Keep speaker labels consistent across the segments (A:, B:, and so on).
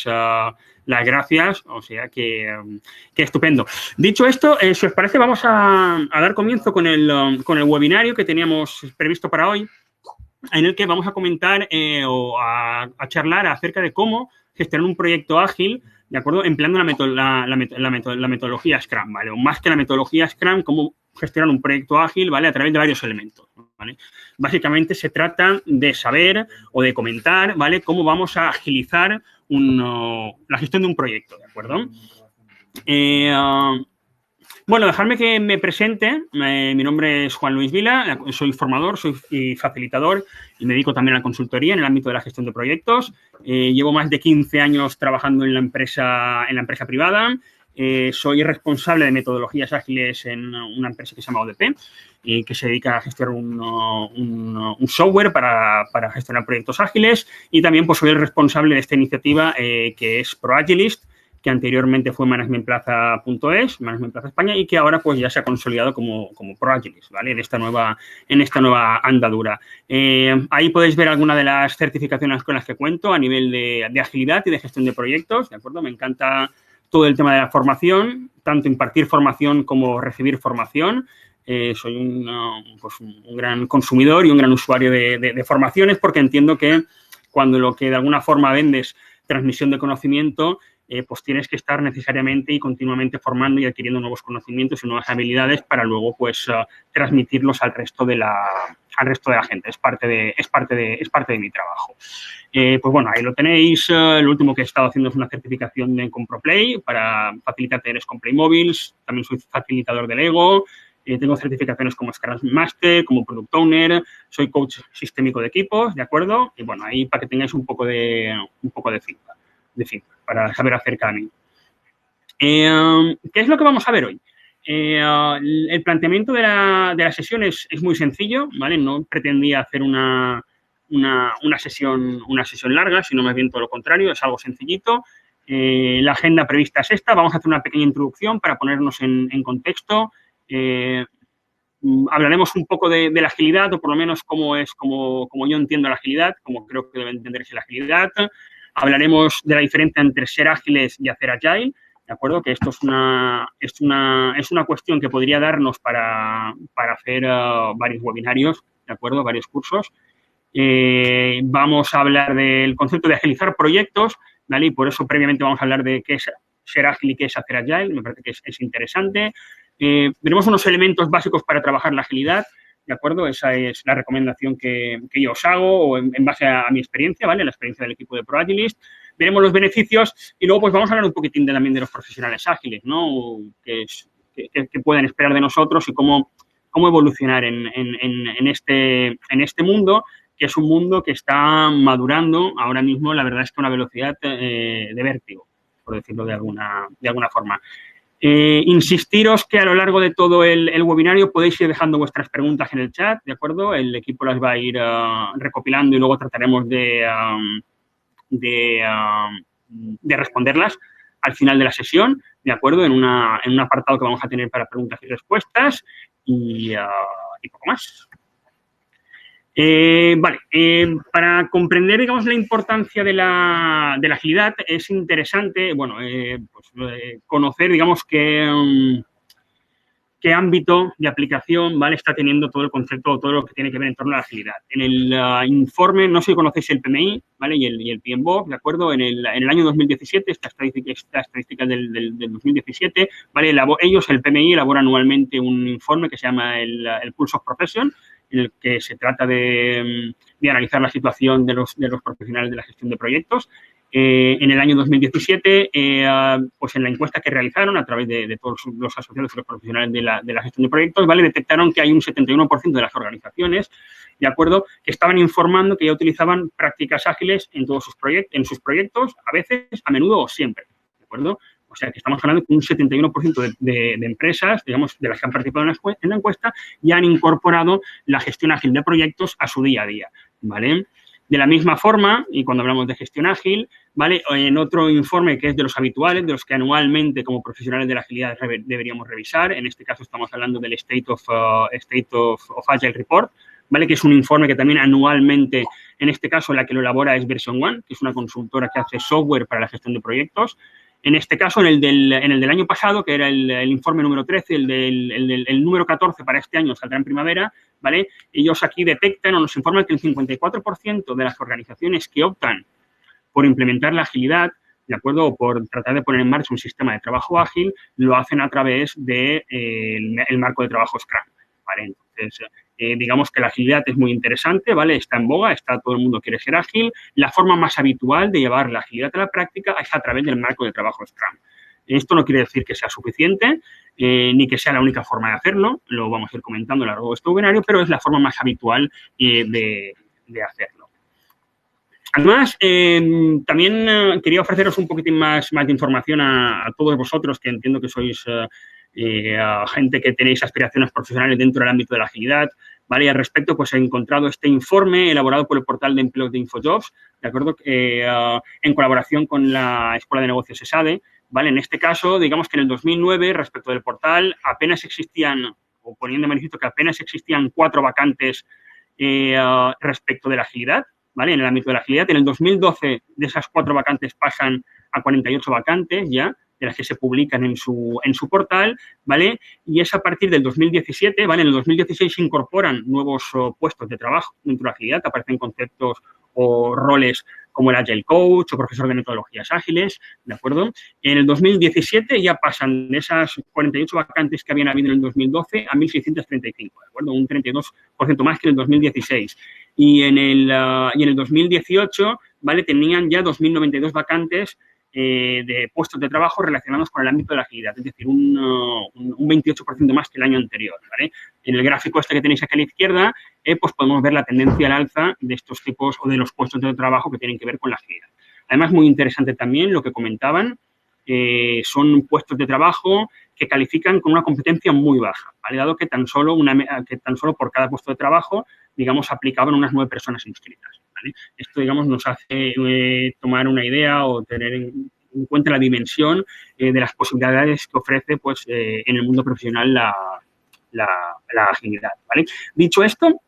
A: las gracias, o sea que estupendo. Dicho esto, si os parece, vamos a dar comienzo con el webinario que teníamos previsto para hoy, en el que vamos a comentar o a charlar acerca de cómo gestionar un proyecto ágil, ¿de acuerdo? Empleando la metodología Scrum, ¿vale? O más que la metodología Scrum, cómo gestionar un proyecto ágil, ¿vale? A través de varios elementos, ¿vale? Básicamente se trata de saber o de comentar, ¿vale? Cómo vamos a agilizar la gestión de un proyecto, ¿de acuerdo? Bueno, dejadme que me presente. Mi nombre es Juan Luis Vila, soy formador, soy facilitador y me dedico también a la consultoría en el ámbito de la gestión de proyectos. Llevo más de 15 años trabajando en la empresa privada. Soy responsable de metodologías ágiles en una empresa que se llama ODP y que se dedica a gestionar un software para gestionar proyectos ágiles, y también pues soy el responsable de esta iniciativa que es ProAgilist, que anteriormente fue managementplaza.es, Management Plaza España, y que ahora pues ya se ha consolidado como ProAgilist, ¿vale? En esta nueva andadura. Ahí podéis ver algunas de las certificaciones con las que cuento a nivel de agilidad y de gestión de proyectos, ¿de acuerdo? Me encanta todo el tema de la formación, tanto impartir formación como recibir formación. Soy un gran consumidor y un gran usuario de formaciones, porque entiendo que cuando lo que de alguna forma vendes transmisión de conocimiento, pues tienes que estar necesariamente y continuamente formando y adquiriendo nuevos conocimientos y nuevas habilidades para luego pues transmitirlos al resto de la gente. Es parte de mi trabajo. Pues bueno, ahí lo tenéis. Lo último que he estado haciendo es una certificación con ProPlay para facilitar talleres con Playmóviles. También soy facilitador de Lego. Tengo certificaciones como Scrum Master, como Product Owner. Soy coach sistémico de equipos, ¿de acuerdo? Y bueno, ahí para que tengáis un poco de feedback. Para saber acerca de mí. ¿Qué es lo que vamos a ver hoy? El planteamiento de la sesión es muy sencillo, ¿vale? No pretendía hacer una sesión larga, sino más bien todo lo contrario, es algo sencillito. La agenda prevista es esta. Vamos a hacer una pequeña introducción para ponernos en contexto. Hablaremos un poco de la agilidad, o por lo menos como yo entiendo la agilidad, como creo que debe entenderse la agilidad. Hablaremos de la diferencia entre ser ágiles y hacer agile, ¿de acuerdo? Que esto es una cuestión que podría darnos para hacer varios webinarios, ¿de acuerdo? Varios cursos. Vamos a hablar del concepto de agilizar proyectos, ¿vale? Y por eso previamente vamos a hablar de qué es ser ágil y qué es hacer agile. Me parece que es interesante. Veremos unos elementos básicos para trabajar la agilidad, ¿de acuerdo? Esa es la recomendación que yo os hago, o en base a mi experiencia, ¿vale? La experiencia del equipo de ProAgilist. Veremos los beneficios y luego pues vamos a hablar un poquitín también de los profesionales ágiles, ¿no? ¿Qué pueden esperar de nosotros y cómo evolucionar en este mundo, que es un mundo que está madurando ahora mismo, la verdad es que a una velocidad de vértigo, por decirlo de alguna forma. Insistiros que a lo largo de todo el webinario podéis ir dejando vuestras preguntas en el chat, ¿de acuerdo? El equipo las va a ir recopilando y luego trataremos de responderlas al final de la sesión, ¿de acuerdo? En un apartado que vamos a tener para preguntas y respuestas y poco más. Vale, para comprender, digamos, la importancia de la agilidad es interesante, bueno, conocer, digamos, qué ámbito de aplicación, ¿vale? Está teniendo todo el concepto, todo lo que tiene que ver en torno a la agilidad. En el informe, no sé si conocéis el PMI, ¿vale? Y el PMBOK, ¿de acuerdo? En el año 2017, esta estadística del 2017, ¿vale? Ellos, el PMI, elabora anualmente un informe que se llama el Pulse of Profession, en el que se trata de analizar la situación de los profesionales de la gestión de proyectos. En el año 2017, pues en la encuesta que realizaron a través de todos los asociados y los profesionales de la gestión de proyectos, ¿vale? Detectaron que hay un 71% de las organizaciones, ¿de acuerdo?, que estaban informando que ya utilizaban prácticas ágiles en sus proyectos, a veces, a menudo o siempre, ¿de acuerdo? O sea, que estamos hablando de un 71% de empresas, digamos, de las que han participado en la encuesta, ya han incorporado la gestión ágil de proyectos a su día a día, ¿vale? De la misma forma, y cuando hablamos de gestión ágil, ¿vale? En otro informe que es de los habituales, de los que anualmente como profesionales de la agilidad deberíamos revisar, en este caso estamos hablando del State of Agile Report, ¿vale? Que es un informe que también anualmente, en este caso la que lo elabora es Version One, que es una consultora que hace software para la gestión de proyectos. En este caso, en el del año pasado, que era el informe número 13, el número 14 para este año saldrá en primavera, ¿vale? Ellos aquí detectan o nos informan que el 54% de las organizaciones que optan por implementar la agilidad, ¿de acuerdo? O por tratar de poner en marcha un sistema de trabajo ágil, lo hacen a través del el marco de trabajo Scrum, ¿vale? Entonces, digamos que la agilidad es muy interesante, ¿vale? Está en boga, todo el mundo quiere ser ágil. La forma más habitual de llevar la agilidad a la práctica es a través del marco de trabajo Scrum. Esto no quiere decir que sea suficiente, ni que sea la única forma de hacerlo, lo vamos a ir comentando a lo largo de este webinario, pero es la forma más habitual de hacerlo. Además, también quería ofreceros un poquitín más de información a todos vosotros, que entiendo que sois gente que tenéis aspiraciones profesionales dentro del ámbito de la agilidad, ¿vale? Y al respecto, pues he encontrado este informe elaborado por el portal de empleos de InfoJobs, ¿de acuerdo? En colaboración con la Escuela de Negocios ESADE, ¿vale? En este caso, digamos que en el 2009, respecto del portal, apenas existían, o poniendo de manifiesto que apenas existían 4 vacantes respecto de la agilidad, ¿vale? En el ámbito de la agilidad. En el 2012, de esas 4 vacantes pasan a 48 vacantes ya, de las que se publican en su portal, ¿vale? Y es a partir del 2017, ¿vale? En el 2016 se incorporan nuevos puestos de trabajo dentro de la agilidad, aparecen conceptos o roles como el Agile Coach o profesor de metodologías ágiles, ¿de acuerdo? En el 2017 ya pasan de esas 48 vacantes que habían habido en el 2012 a 1.635, ¿de acuerdo? Un 32% más que en el 2016. Y en el 2018, ¿vale? Tenían ya 2.092 vacantes de puestos de trabajo relacionados con el ámbito de la agilidad, es decir, un 28% más que el año anterior, ¿vale? En el gráfico este que tenéis aquí a la izquierda, pues podemos ver la tendencia al alza de estos tipos o de los puestos de trabajo que tienen que ver con la agilidad. Además, muy interesante también lo que comentaban, son puestos de trabajo que califican con una competencia muy baja, ¿vale? Dado que tan solo por cada puesto de trabajo, digamos, aplicaban unas 9 personas inscritas, ¿vale? Esto, digamos, nos hace tomar una idea o tener en cuenta la dimensión de las posibilidades que ofrece, pues, en el mundo profesional la agilidad, ¿vale? Dicho esto,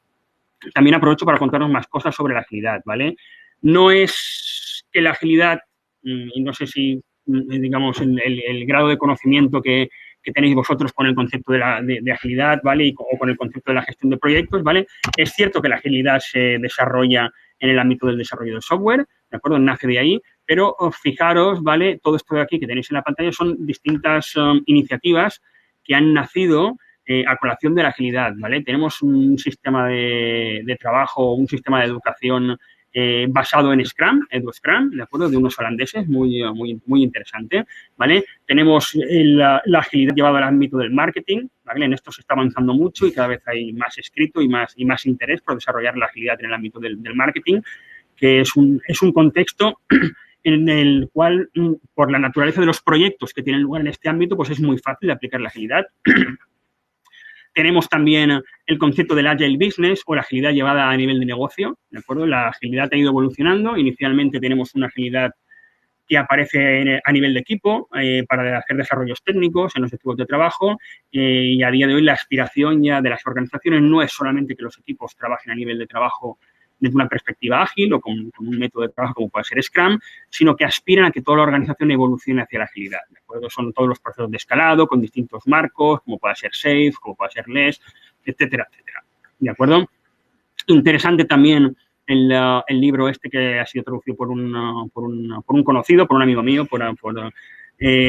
A: también aprovecho para contaros más cosas sobre la agilidad, ¿vale? No es que la agilidad, y no sé si, digamos, el grado de conocimiento que tenéis vosotros con el concepto de agilidad, ¿vale? O con el concepto de la gestión de proyectos, ¿vale? Es cierto que la agilidad se desarrolla en el ámbito del desarrollo de software, ¿de acuerdo? Nace de ahí, pero fijaros, ¿vale? Todo esto de aquí que tenéis en la pantalla son distintas iniciativas que han nacido a colación de la agilidad, ¿vale? Tenemos un sistema de trabajo, un sistema de educación basado en Scrum, EduScrum, ¿de acuerdo? De unos holandeses, muy interesante, ¿vale? Tenemos la agilidad llevada al ámbito del marketing, ¿vale? En esto se está avanzando mucho y cada vez hay más escrito y más interés por desarrollar la agilidad en el ámbito del marketing, que es un contexto en el cual, por la naturaleza de los proyectos que tienen lugar en este ámbito, pues es muy fácil de aplicar la agilidad. Tenemos también el concepto del Agile Business o la agilidad llevada a nivel de negocio, ¿de acuerdo? La agilidad ha ido evolucionando. Inicialmente tenemos una agilidad que aparece a nivel de equipo para hacer desarrollos técnicos en los equipos de trabajo y a día de hoy la aspiración ya de las organizaciones no es solamente que los equipos trabajen a nivel de trabajo desde una perspectiva ágil o con un método de trabajo como puede ser Scrum, sino que aspiran a que toda la organización evolucione hacia la agilidad, ¿de acuerdo? Son todos los procesos de escalado con distintos marcos, como puede ser SAFe, como puede ser LESS, etcétera, etcétera, ¿de acuerdo? Interesante también el libro este que ha sido traducido por un conocido, por un amigo mío,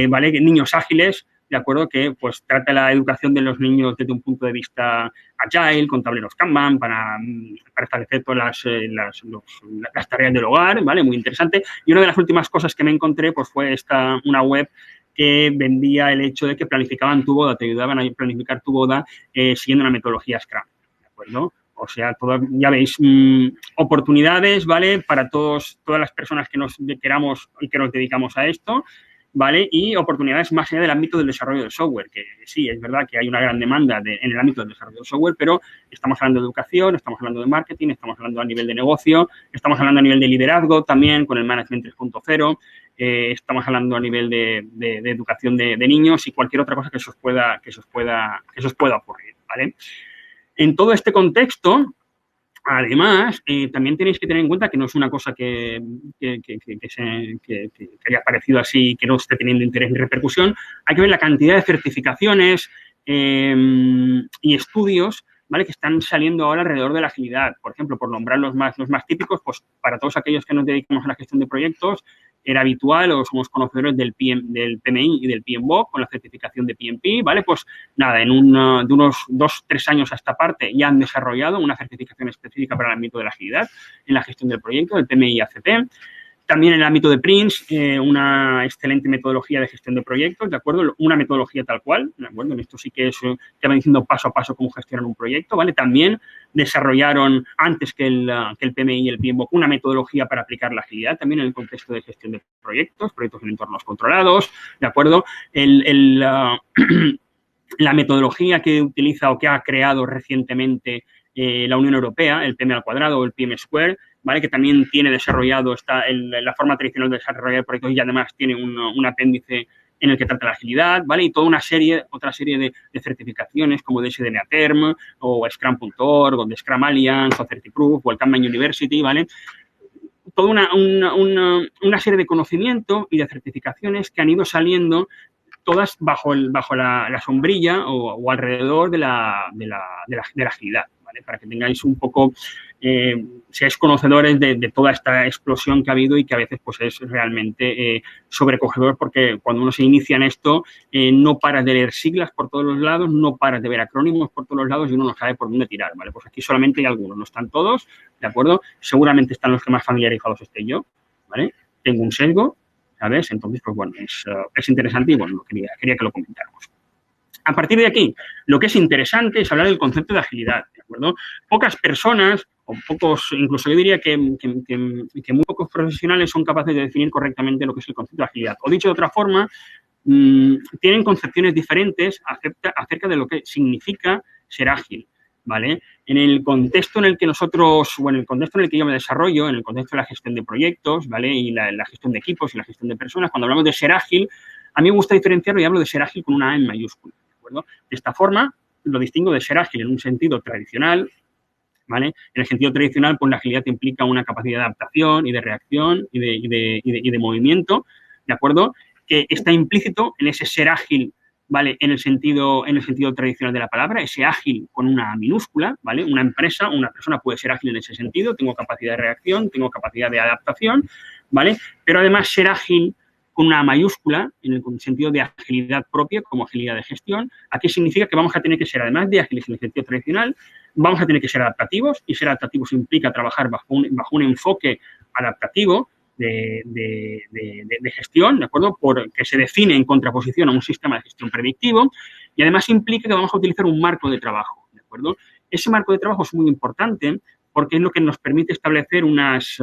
A: ¿vale? Niños ágiles, ¿de acuerdo? Que pues trata la educación de los niños desde un punto de vista agile, con tableros Kanban, para establecer todas las tareas del hogar, ¿vale? Muy interesante. Y una de las últimas cosas que me encontré pues fue una web que vendía el hecho de que planificaban tu boda, te ayudaban a planificar tu boda siguiendo una metodología Scrum, ¿de acuerdo? O sea, ya veis, oportunidades, ¿vale? Para todas las personas que nos queramos y que nos dedicamos a esto, ¿vale? Y oportunidades más allá del ámbito del desarrollo de software, que sí, es verdad que hay una gran demanda en el ámbito del desarrollo de software, pero estamos hablando de educación, estamos hablando de marketing, estamos hablando a nivel de negocio, estamos hablando a nivel de liderazgo también con el Management 3.0, estamos hablando a nivel de educación de niños y cualquier otra cosa que se os pueda ocurrir, ¿vale? En todo este contexto, Además, también tenéis que tener en cuenta que no es una cosa que haya aparecido así, que no esté teniendo interés ni repercusión. Hay que ver la cantidad de certificaciones y estudios, ¿vale?, que están saliendo ahora alrededor de la agilidad. Por ejemplo, por nombrar los más típicos, pues para todos aquellos que nos dedicamos a la gestión de proyectos, era habitual o somos conocedores del PMI y del PMBOK con la certificación de PMP, ¿vale? Pues nada, de unos 2-3 años a esta parte ya han desarrollado una certificación específica para el ámbito de la agilidad en la gestión del proyecto, el PMI y ACP. También en el ámbito de Prince, una excelente metodología de gestión de proyectos, ¿de acuerdo? Una metodología tal cual, ¿de acuerdo? En esto sí que te van diciendo paso a paso cómo gestionar un proyecto, ¿vale? También desarrollaron, antes que el PMI y el PMBOK, una metodología para aplicar la agilidad también en el contexto de gestión de proyectos en entornos controlados, ¿de acuerdo? La metodología que utiliza o que ha creado recientemente la Unión Europea, el PM al cuadrado o el PM Square, ¿vale?, que también tiene desarrollado la forma tradicional de desarrollar proyectos y además tiene un apéndice en el que trata la agilidad, ¿vale? Y otra serie de certificaciones como DSDMA Term o Scrum.org o de Scrum Alliance o Certiproof o el Kanban University, ¿vale? Toda una serie de conocimiento y de certificaciones que han ido saliendo todas bajo la sombrilla o alrededor de la agilidad, ¿vale? Para que tengáis un poco, seáis conocedores de toda esta explosión que ha habido y que a veces pues es realmente sobrecogedor, porque cuando uno se inicia en esto no paras de leer siglas por todos los lados, no paras de ver acrónimos por todos los lados y uno no sabe por dónde tirar, ¿vale? Pues aquí solamente hay algunos, no están todos, ¿de acuerdo? Seguramente están los que más familiarizados esté yo, ¿vale? Tengo un sesgo, ¿sabes? Entonces, pues bueno, es interesante y bueno, quería que lo comentáramos. A partir de aquí, lo que es interesante es hablar del concepto de agilidad, ¿de acuerdo? Pocas personas, o pocos, incluso yo diría que muy pocos profesionales son capaces de definir correctamente lo que es el concepto de agilidad. O dicho de otra forma, tienen concepciones diferentes acerca de lo que significa ser ágil, ¿vale? En el contexto en el que en el contexto en el que yo me desarrollo, en el contexto de la gestión de proyectos, ¿vale?, y la gestión de equipos y la gestión de personas, cuando hablamos de ser ágil, a mí me gusta diferenciarlo y hablo de ser ágil con una A en mayúscula, ¿de acuerdo? De esta forma, lo distingo de ser ágil en un sentido tradicional, ¿vale? En el sentido tradicional, pues la agilidad implica una capacidad de adaptación y de reacción y de movimiento, ¿de acuerdo?, que está implícito en ese ser ágil, ¿vale?, en el sentido tradicional de la palabra, ese ágil con una minúscula, ¿vale? Una empresa, una persona puede ser ágil en ese sentido, tengo capacidad de reacción, tengo capacidad de adaptación, ¿vale? Pero además ser ágil con una mayúscula, en el sentido de agilidad propia, como agilidad de gestión, aquí significa que vamos a tener que ser, además de ágiles en el sentido tradicional, vamos a tener que ser adaptativos, y ser adaptativos implica trabajar bajo un enfoque adaptativo de gestión, ¿de acuerdo?, que se define en contraposición a un sistema de gestión predictivo, y además implica que vamos a utilizar un marco de trabajo, ¿de acuerdo? Ese marco de trabajo es muy importante porque es lo que nos permite establecer unas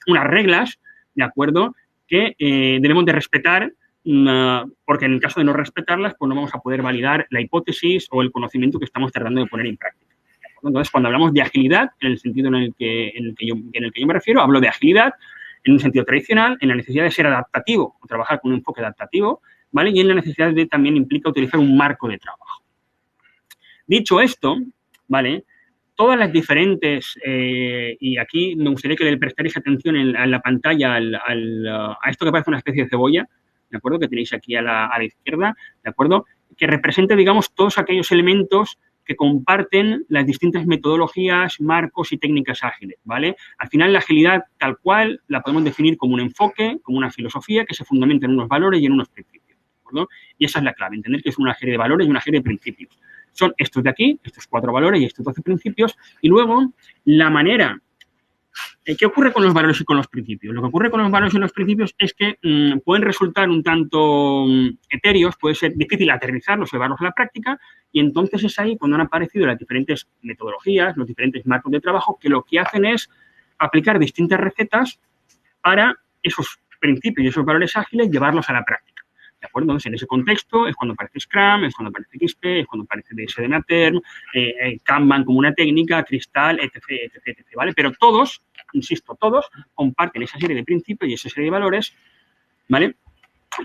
A: reglas, ¿de acuerdo?, que debemos de respetar, porque en el caso de no respetarlas, pues no vamos a poder validar la hipótesis o el conocimiento que estamos tratando de poner en práctica. Entonces, cuando hablamos de agilidad, en el sentido en el que yo me refiero, hablo de agilidad en un sentido tradicional, en la necesidad de ser adaptativo o trabajar con un enfoque adaptativo, ¿vale? Y en la necesidad de también implica utilizar un marco de trabajo. Dicho esto, ¿vale?, todas las diferentes, y aquí me gustaría que le prestarais atención en la pantalla a esto que parece una especie de cebolla, ¿de acuerdo?, que tenéis aquí a la izquierda, ¿de acuerdo?, que representa, digamos, todos aquellos elementos que comparten las distintas metodologías, marcos y técnicas ágiles, ¿vale? Al final, la agilidad tal cual la podemos definir como un enfoque, como una filosofía que se fundamenta en unos valores y en unos principios, ¿de acuerdo? Y esa es la clave, entender que es una serie de valores y una serie de principios. Son estos de aquí, estos 4 valores y estos 12 principios, y luego la manera. ¿Qué ocurre con los valores y con los principios? Lo que ocurre con los valores y los principios es que pueden resultar un tanto etéreos, puede ser difícil aterrizarlos, llevarlos a la práctica, y entonces es ahí cuando han aparecido las diferentes metodologías, los diferentes marcos de trabajo, que lo que hacen es aplicar distintas recetas para esos principios y esos valores ágiles, llevarlos a la práctica. ¿De acuerdo? Entonces, en ese contexto es cuando aparece Scrum, es cuando aparece XP, es cuando aparece DSDMA Term, Kanban como una técnica, Cristal, etc., ¿vale? Pero todos, insisto, todos comparten esa serie de principios y esa serie de valores, ¿vale?,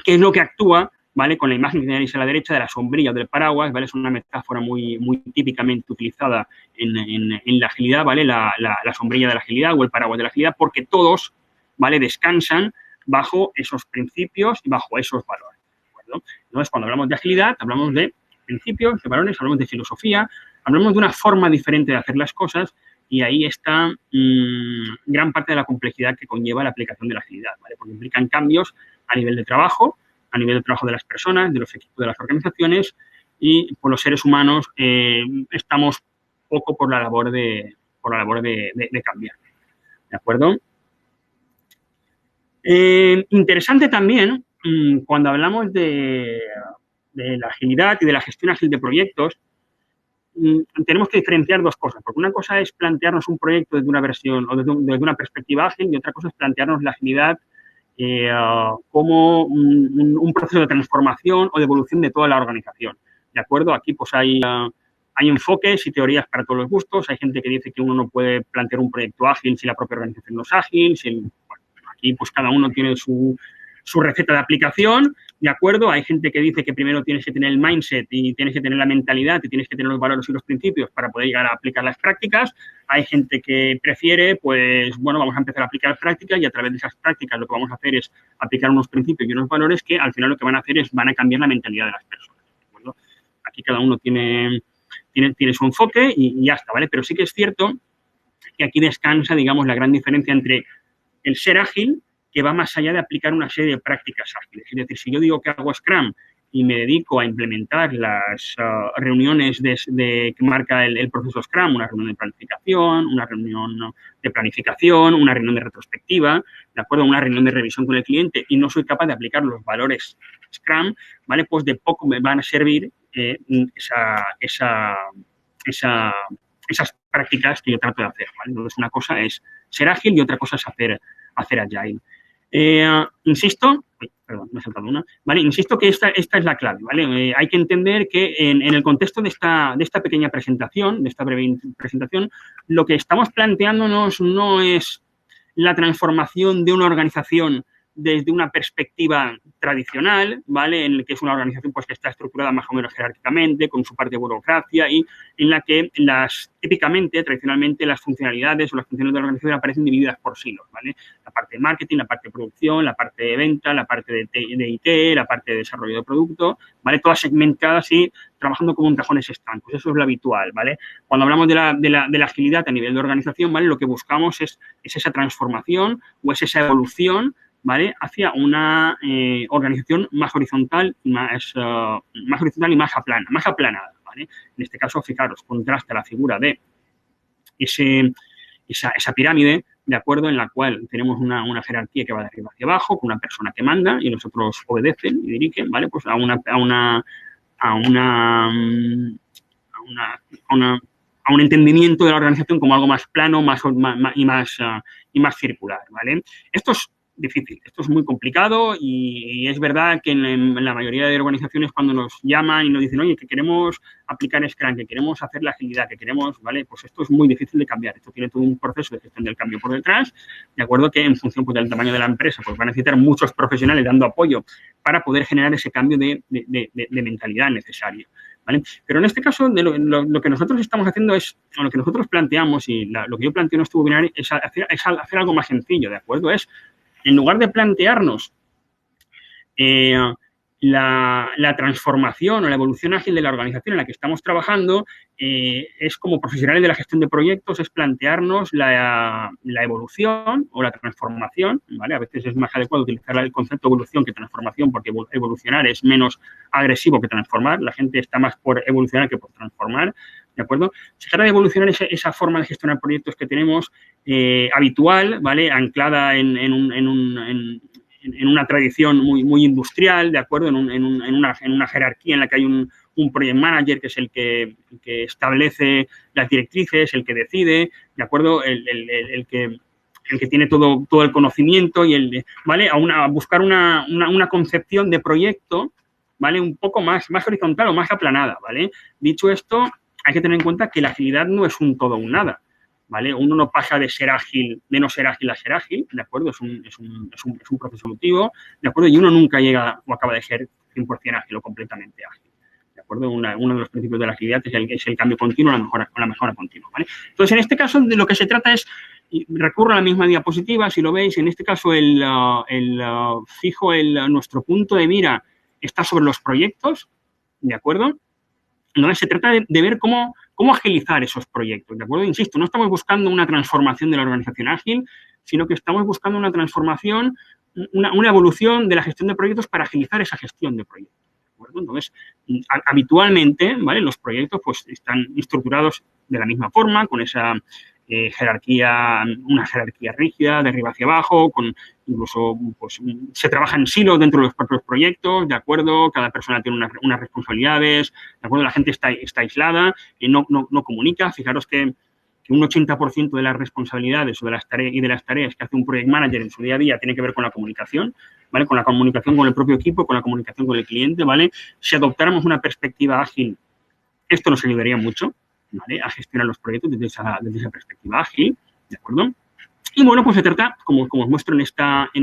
A: que es lo que actúa ¿vale? Con la imagen que tenéis a la derecha de la sombrilla o del paraguas, ¿vale? Es una metáfora muy, muy típicamente utilizada en la agilidad, ¿vale? La sombrilla de la agilidad o el paraguas de la agilidad, porque todos, ¿vale? Descansan bajo esos principios y bajo esos valores, ¿de acuerdo? Entonces, cuando hablamos de agilidad, hablamos de principios, de valores, hablamos de filosofía, hablamos de una forma diferente de hacer las cosas y ahí está gran parte de la complejidad que conlleva la aplicación de la agilidad, ¿vale? Porque implican cambios a nivel de trabajo de las personas, de los equipos de las organizaciones y por los seres humanos estamos poco por la labor de cambiar, ¿de acuerdo? Interesante también cuando hablamos de la agilidad y de la gestión ágil de proyectos, tenemos que diferenciar dos cosas, porque una cosa es plantearnos un proyecto desde una versión o desde una perspectiva ágil y otra cosa es plantearnos la agilidad como un proceso de transformación o de evolución de toda la organización, ¿de acuerdo? Aquí pues hay enfoques y teorías para todos los gustos, hay gente que dice que uno no puede plantear un proyecto ágil si la propia organización no es ágil, aquí pues cada uno tiene su receta de aplicación, ¿de acuerdo? Hay gente que dice que primero tienes que tener el mindset y tienes que tener la mentalidad y tienes que tener los valores y los principios para poder llegar a aplicar las prácticas. Hay gente que prefiere, pues, bueno, vamos a empezar a aplicar prácticas y a través de esas prácticas lo que vamos a hacer es aplicar unos principios y unos valores que al final lo que van a hacer es van a cambiar la mentalidad de las personas, ¿de acuerdo? Aquí cada uno tiene su enfoque y ya está, ¿vale? Pero sí que es cierto que aquí descansa, digamos, la gran diferencia entre el ser ágil, que va más allá de aplicar una serie de prácticas ágiles. Es decir, si yo digo que hago Scrum y me dedico a implementar las reuniones que marca el proceso Scrum, una reunión de planificación, una reunión de retrospectiva, de acuerdo, una reunión de revisión con el cliente y no soy capaz de aplicar los valores Scrum, ¿vale? Pues de poco me van a servir esas prácticas que yo trato de hacer, ¿vale? Entonces, una cosa es ser ágil y otra cosa es hacer agile. Insisto, perdón, me he saltado una, ¿vale? Insisto que esta es la clave, ¿vale? Hay que entender que en el contexto de esta pequeña presentación, de esta breve presentación, lo que estamos planteándonos no es la transformación de una organización desde una perspectiva tradicional, ¿vale? En el que es una organización pues, que está estructurada más o menos jerárquicamente, con su parte de burocracia y en la que típicamente, tradicionalmente, las funcionalidades o las funciones de la organización aparecen divididas por silos, ¿vale? La parte de marketing, la parte de producción, la parte de venta, la parte de IT, la parte de desarrollo de producto, ¿vale? Todas segmentadas y trabajando como en cajones estancos. Eso es lo habitual, ¿vale? Cuando hablamos de la agilidad a nivel de organización, ¿vale? Lo que buscamos es esa transformación o es esa evolución, ¿vale? Hacia una organización más horizontal y más aplanada, ¿vale? En este caso, fijaros, contrasta la figura de esa pirámide, ¿de acuerdo? En la cual tenemos una jerarquía que va de arriba hacia abajo, con una persona que manda y los otros obedecen y dirigen, ¿vale? Pues a un entendimiento de la organización como algo más plano y más circular, ¿vale? Esto es difícil, esto es muy complicado y es verdad que en la mayoría de organizaciones cuando nos llaman y nos dicen, oye, que queremos aplicar Scrum, que queremos hacer la agilidad, que queremos, ¿vale? Pues esto es muy difícil de cambiar, esto tiene todo un proceso de gestión del cambio por detrás, de acuerdo que en función pues, del tamaño de la empresa pues van a necesitar muchos profesionales dando apoyo para poder generar ese cambio de mentalidad necesario, ¿vale? Pero en este caso lo que nosotros estamos haciendo o lo que nosotros planteamos y lo que yo planteo en este webinar es hacer algo más sencillo, ¿de acuerdo? En lugar de plantearnos la transformación o la evolución ágil de la organización en la que estamos trabajando, es como profesionales de la gestión de proyectos, es plantearnos la evolución o la transformación, ¿vale? A veces es más adecuado utilizar el concepto de evolución que transformación porque evolucionar es menos agresivo que transformar, la gente está más por evolucionar que por transformar, ¿de acuerdo? Se trata de evolucionar esa forma de gestionar proyectos que tenemos habitual, ¿vale? Anclada en una tradición muy industrial, ¿de acuerdo? En una jerarquía en la que hay un project manager que es el que establece las directrices, el que decide, ¿de acuerdo? El que tiene todo el conocimiento y ¿vale? A buscar una concepción de proyecto, ¿vale? Un poco más horizontal o más aplanada, ¿vale? Dicho esto, hay que tener en cuenta que la agilidad no es un todo o un nada, ¿vale? Uno no pasa de no ser ágil a ser ágil, ¿de acuerdo? Es un proceso evolutivo, ¿de acuerdo? Y uno nunca llega o acaba de ser 100% ágil o completamente ágil. ¿De acuerdo? Uno de los principios de la agilidad es el cambio continuo, la mejora continua, ¿vale? Entonces, en este caso, de lo que se trata es, y recurro a la misma diapositiva, si lo veis, en este caso nuestro punto de mira está sobre los proyectos, ¿de acuerdo? Entonces, se trata de ver cómo agilizar esos proyectos, ¿de acuerdo? Insisto, no estamos buscando una transformación de la organización ágil, sino que estamos buscando una transformación, una evolución de la gestión de proyectos para agilizar esa gestión de proyectos. Entonces, habitualmente, ¿vale? Los proyectos pues están estructurados de la misma forma, con esa jerarquía, una jerarquía rígida, de arriba hacia abajo, incluso pues, se trabaja en silos dentro de los propios proyectos, ¿de acuerdo? Cada persona tiene unas responsabilidades, ¿de acuerdo? La gente está aislada, no comunica. Fijaros que un 80% de las responsabilidades o de las tareas que hace un project manager en su día a día tiene que ver con la comunicación, ¿vale? Con la comunicación con el propio equipo, con la comunicación con el cliente, ¿vale? Si adoptáramos una perspectiva ágil, esto nos ayudaría mucho, ¿vale? A gestionar los proyectos desde esa perspectiva ágil, ¿de acuerdo? Y bueno, pues se trata, como os muestro en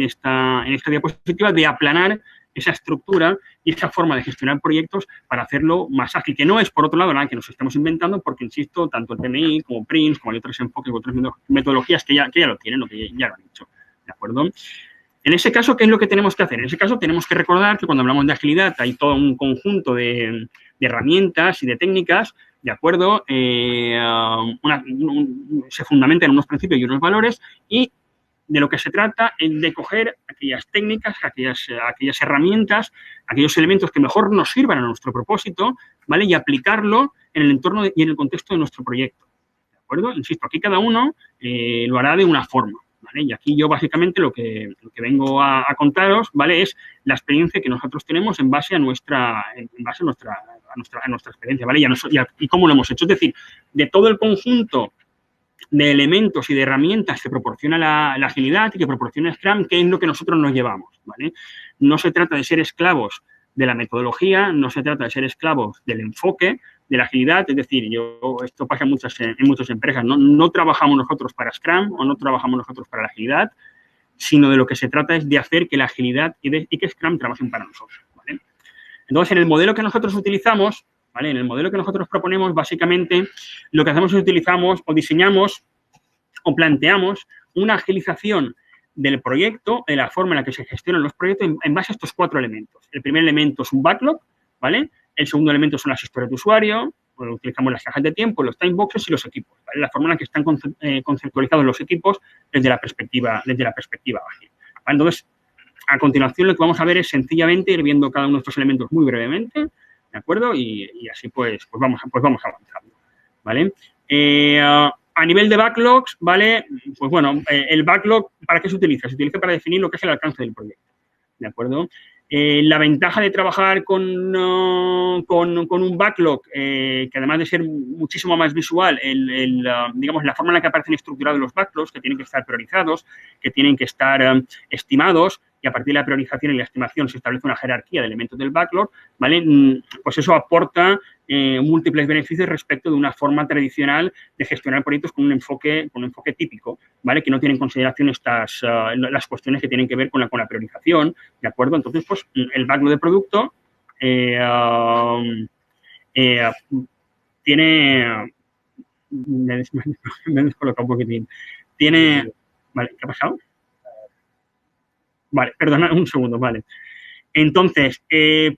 A: esta diapositiva, de aplanar esa estructura y esa forma de gestionar proyectos para hacerlo más ágil, que no es, por otro lado, nada que nos estamos inventando, porque, insisto, tanto el PMI como PRINCE, como hay otros enfoques, otras metodologías que ya lo tienen, que ya lo han hecho, ¿de acuerdo? En ese caso, ¿qué es lo que tenemos que hacer? En ese caso, tenemos que recordar que cuando hablamos de agilidad hay todo un conjunto de herramientas y de técnicas, ¿de acuerdo? Se fundamentan en unos principios y unos valores, y de lo que se trata es de coger aquellas técnicas, aquellas herramientas, aquellos elementos que mejor nos sirvan a nuestro propósito, ¿vale? Y aplicarlo en el entorno y en el contexto de nuestro proyecto, ¿de acuerdo? Insisto, aquí cada uno lo hará de una forma, ¿vale? Y aquí yo básicamente lo que vengo a contaros, ¿vale? Es la experiencia que nosotros tenemos en base a nuestra experiencia, ¿vale? Y cómo lo hemos hecho. Es decir, de todo el conjunto de elementos y de herramientas que proporciona la agilidad y que proporciona Scrum, ¿qué es lo que nosotros nos llevamos? ¿Vale? No se trata de ser esclavos de la metodología, no se trata de ser esclavos del enfoque de la agilidad, es decir, esto pasa en muchas empresas, no trabajamos nosotros para Scrum o no trabajamos nosotros para la agilidad, sino de lo que se trata es de hacer que la agilidad y que Scrum trabajen para nosotros, ¿vale? Entonces, en el modelo que nosotros utilizamos, ¿vale? En el modelo que nosotros proponemos, básicamente, lo que hacemos es utilizamos o diseñamos o planteamos una agilización del proyecto, de la forma en la que se gestionan los proyectos en base a estos 4 elementos. El primer elemento es un backlog, ¿vale? El segundo elemento son las historias de usuario, utilizamos las cajas de tiempo, los time boxes y los equipos, ¿vale? La forma en la que están conceptualizados los equipos desde la perspectiva ágil, ¿vale? Entonces, a continuación, lo que vamos a ver es sencillamente ir viendo cada uno de estos elementos muy brevemente, ¿de acuerdo? Y así pues vamos avanzando, ¿vale? A nivel de backlogs, ¿vale? Pues bueno, el backlog, ¿para qué se utiliza? Se utiliza para definir lo que es el alcance del proyecto, ¿de acuerdo? La ventaja de trabajar con un backlog, que además de ser muchísimo más visual, digamos, la forma en la que aparecen estructurados los backlogs, que tienen que estar priorizados, que tienen que estar estimados, y a partir de la priorización y la estimación se establece una jerarquía de elementos del backlog, ¿vale? Pues eso aporta múltiples beneficios respecto de una forma tradicional de gestionar proyectos con un enfoque típico, ¿vale? Que no tiene en consideración las cuestiones que tienen que ver con la priorización, ¿de acuerdo? Entonces, pues, el backlog de producto tiene... Me he descolocado un poquitín. ¿Vale? ¿Qué ha pasado? Vale, perdona un segundo, vale. Entonces,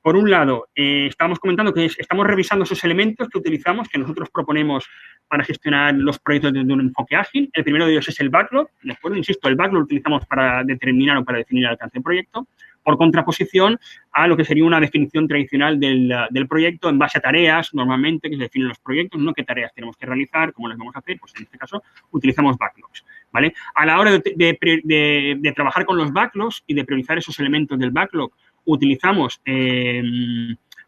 A: por un lado, estamos comentando que estamos revisando esos elementos que utilizamos, que nosotros proponemos para gestionar los proyectos desde un enfoque ágil. El primero de ellos es el backlog, ¿de acuerdo? Insisto, el backlog lo utilizamos para determinar o para definir el alcance del proyecto, por contraposición a lo que sería una definición tradicional del proyecto en base a tareas, normalmente, que se definen los proyectos, ¿no? ¿Qué tareas tenemos que realizar? ¿Cómo las vamos a hacer? Pues en este caso utilizamos backlogs, ¿vale? A la hora de trabajar con los backlogs y de priorizar esos elementos del backlog, utilizamos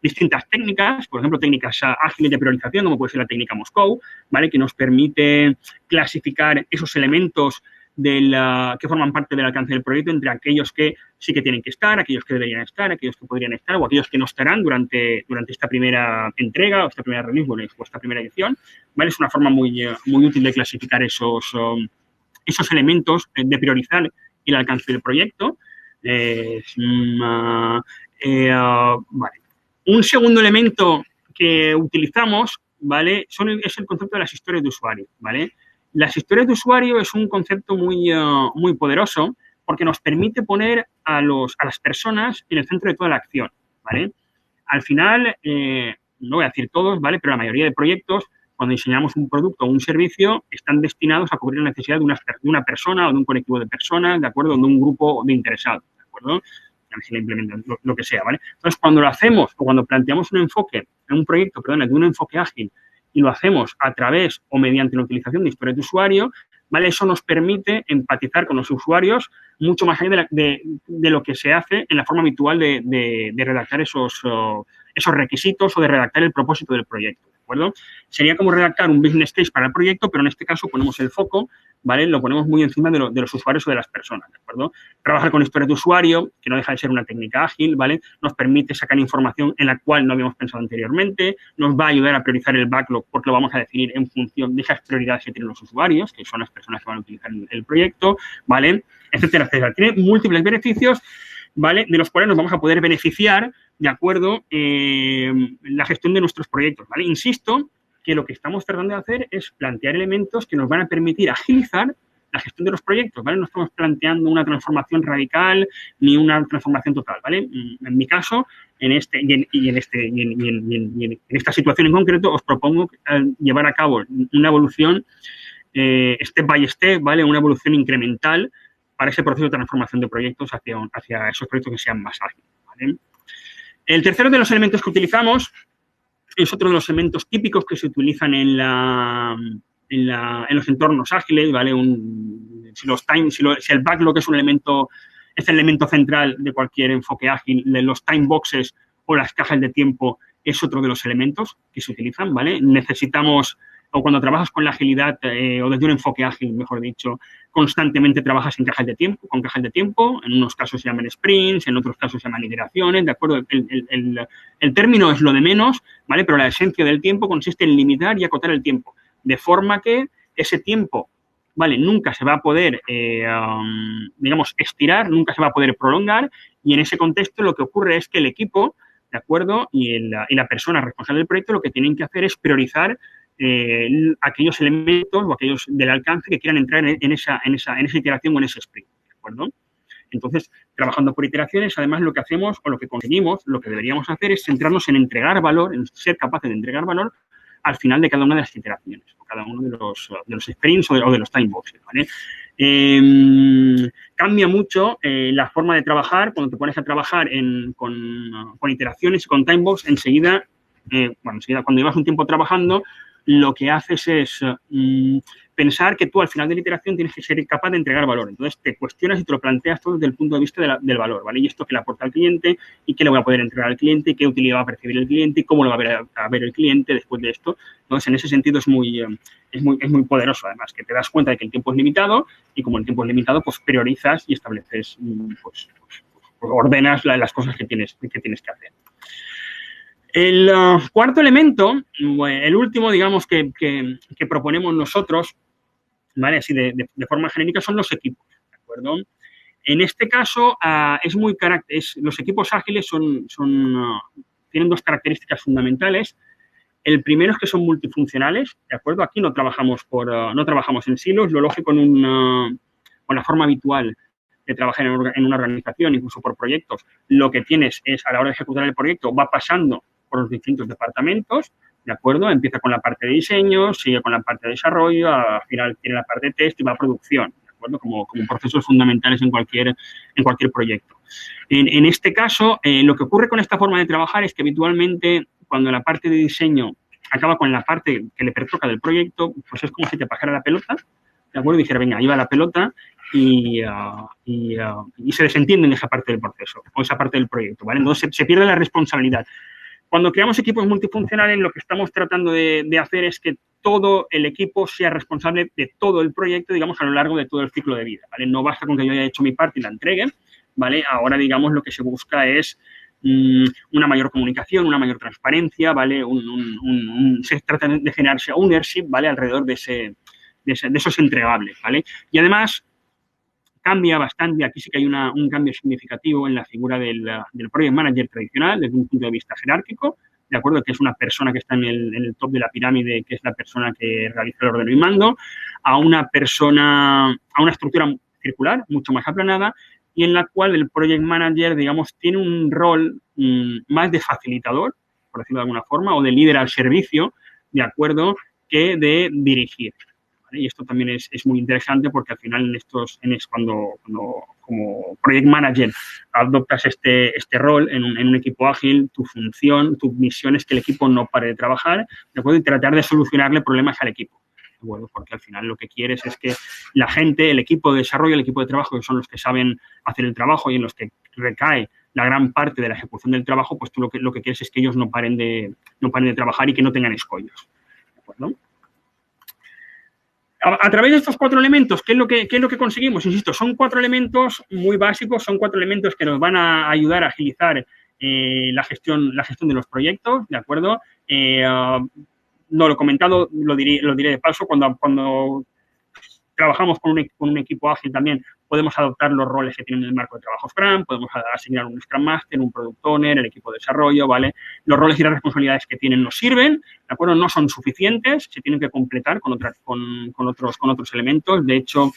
A: distintas técnicas, por ejemplo, técnicas ágiles de priorización, como puede ser la técnica Moscow, ¿vale? Que nos permite clasificar esos elementos que forman parte del alcance del proyecto entre aquellos que sí que tienen que estar, aquellos que deberían estar, aquellos que podrían estar o aquellos que no estarán durante esta primera entrega o esta primera release o esta primera edición, ¿vale? Es una forma muy útil de clasificar esos elementos, de priorizar el alcance del proyecto. Vale. Un segundo elemento que utilizamos, ¿vale? Es el concepto de las historias de usuario, ¿vale? Las historias de usuario es un concepto muy poderoso porque nos permite poner a las personas en el centro de toda la acción, ¿vale? Al final, no voy a decir todos, ¿vale? Pero la mayoría de proyectos, cuando diseñamos un producto o un servicio, están destinados a cubrir la necesidad de una persona o de un colectivo de personas, ¿de acuerdo? De un grupo de interesados, ¿de acuerdo? Si la implementan, lo que sea, ¿vale? Entonces, cuando lo hacemos o cuando planteamos un enfoque, en un proyecto, perdón, de un enfoque ágil y lo hacemos a través o mediante la utilización de historias de usuario, ¿vale? Eso nos permite empatizar con los usuarios mucho más allá de lo que se hace en la forma habitual de redactar esos requisitos o de redactar el propósito del proyecto, ¿de acuerdo? Sería como redactar un business case para el proyecto, pero en este caso ponemos el foco, ¿vale? Lo ponemos muy encima de los usuarios o de las personas, ¿de acuerdo? Trabajar con historias de usuario, que no deja de ser una técnica ágil, ¿vale? Nos permite sacar información en la cual no habíamos pensado anteriormente, nos va a ayudar a priorizar el backlog porque lo vamos a definir en función de esas prioridades que tienen los usuarios, que son las personas que van a utilizar el proyecto, ¿vale? Etcétera, etcétera. Tiene múltiples beneficios, ¿vale? De los cuales nos vamos a poder beneficiar, ¿de acuerdo? La gestión de nuestros proyectos, ¿vale? Insisto que lo que estamos tratando de hacer es plantear elementos que nos van a permitir agilizar la gestión de los proyectos, ¿vale? No estamos planteando una transformación radical ni una transformación total, ¿vale? En mi caso, en esta situación en concreto, os propongo llevar a cabo una evolución step by step, ¿vale? Una evolución incremental para ese proceso de transformación de proyectos hacia esos proyectos que sean más ágiles, ¿vale? El tercero de los elementos que utilizamos es otro de los elementos típicos que se utilizan en los entornos ágiles, ¿vale? Si el backlog es el elemento central de cualquier enfoque ágil, los time boxes o las cajas de tiempo es otro de los elementos que se utilizan, ¿vale? Necesitamos, o cuando trabajas con la agilidad o desde un enfoque ágil, mejor dicho, constantemente trabajas con cajas de tiempo, en unos casos se llaman sprints, en otros casos se llaman iteraciones, ¿de acuerdo? El término es lo de menos, ¿vale? Pero la esencia del tiempo consiste en limitar y acotar el tiempo, de forma que ese tiempo, ¿vale? Nunca se va a poder, digamos, estirar, nunca se va a poder prolongar, y en ese contexto lo que ocurre es que el equipo, ¿de acuerdo? Y la persona responsable del proyecto lo que tienen que hacer es priorizar aquellos elementos o aquellos del alcance que quieran entrar en esa iteración o en ese sprint, ¿de acuerdo? Entonces, trabajando por iteraciones, además lo que hacemos o lo que conseguimos, lo que deberíamos hacer es centrarnos en entregar valor, en ser capaces de entregar valor al final de cada una de las iteraciones, o cada uno de los sprints o de los time boxes, ¿vale? Cambia mucho la forma de trabajar cuando te pones a trabajar con iteraciones y con time box. Enseguida, cuando llevas un tiempo trabajando, lo que haces es pensar que tú al final de la iteración tienes que ser capaz de entregar valor. Entonces, te cuestionas y te lo planteas todo desde el punto de vista del valor, ¿vale? Y esto que le aporta al cliente y qué le voy a poder entregar al cliente, qué utilidad va a percibir el cliente y cómo lo va a ver el cliente después de esto. Entonces, en ese sentido es muy poderoso, además, que te das cuenta de que el tiempo es limitado y como el tiempo es limitado, pues priorizas y estableces, ordenas las cosas que tienes que hacer. El cuarto elemento, el último, digamos, que proponemos nosotros, ¿vale? Así de forma genérica, son los equipos, ¿de acuerdo? En este caso, los equipos ágiles tienen dos características fundamentales. El primero es que son multifuncionales, ¿de acuerdo? Aquí no trabajamos en silos. Lo lógico con la forma habitual de trabajar en una organización, incluso por proyectos, lo que tienes es, a la hora de ejecutar el proyecto, va pasando por los distintos departamentos, ¿de acuerdo? Empieza con la parte de diseño, sigue con la parte de desarrollo, al final tiene la parte de test y va a producción, ¿de acuerdo? Como procesos fundamentales en cualquier proyecto. En este caso, lo que ocurre con esta forma de trabajar es que habitualmente cuando la parte de diseño acaba con la parte que le pertoca del proyecto, pues es como si te pasara la pelota, ¿de acuerdo? Y dijera, venga, ahí va la pelota y se desentienden de esa parte del proceso o esa parte del proyecto, ¿vale? Entonces se pierde la responsabilidad. Cuando creamos equipos multifuncionales, lo que estamos tratando de hacer es que todo el equipo sea responsable de todo el proyecto, digamos, a lo largo de todo el ciclo de vida, ¿vale? No basta con que yo haya hecho mi parte y la entregue, ¿vale? Ahora, digamos, lo que se busca es una mayor comunicación, una mayor transparencia, ¿vale? Se trata de generarse ownership, ¿vale? Alrededor de esos entregables, ¿vale? Y además, cambia bastante. Aquí sí que hay un cambio significativo en la figura del Project Manager tradicional desde un punto de vista jerárquico, de acuerdo, que es una persona que está en el top de la pirámide, que es la persona que realiza el ordeno y mando, a una estructura circular, mucho más aplanada, y en la cual el Project Manager, digamos, tiene un rol más de facilitador, por decirlo de alguna forma, o de líder al servicio, de acuerdo, que de dirigir. ¿Vale? Y esto también es muy interesante porque al final cuando como Project Manager adoptas este rol en un equipo ágil, tu función, tu misión es que el equipo no pare de trabajar, ¿de acuerdo? Y tratar de solucionarle problemas al equipo. ¿De acuerdo? Porque al final lo que quieres es que la gente, el equipo de desarrollo, el equipo de trabajo, que son los que saben hacer el trabajo y en los que recae la gran parte de la ejecución del trabajo, pues tú lo que quieres es que ellos no paren de trabajar y que no tengan escollos. ¿De acuerdo? A través de estos 4 elementos, ¿qué es lo que conseguimos? Insisto, son 4 elementos muy básicos, son 4 elementos que nos van a ayudar a agilizar la gestión de los proyectos, ¿de acuerdo? No lo he comentado, lo diré de paso, cuando trabajamos con un equipo ágil también podemos adoptar los roles que tienen el marco de trabajo Scrum, podemos asignar un Scrum Master, un Product Owner, el equipo de desarrollo, ¿vale? Los roles y las responsabilidades que tienen nos sirven, ¿de acuerdo? No son suficientes, se tienen que completar con otros elementos. De hecho,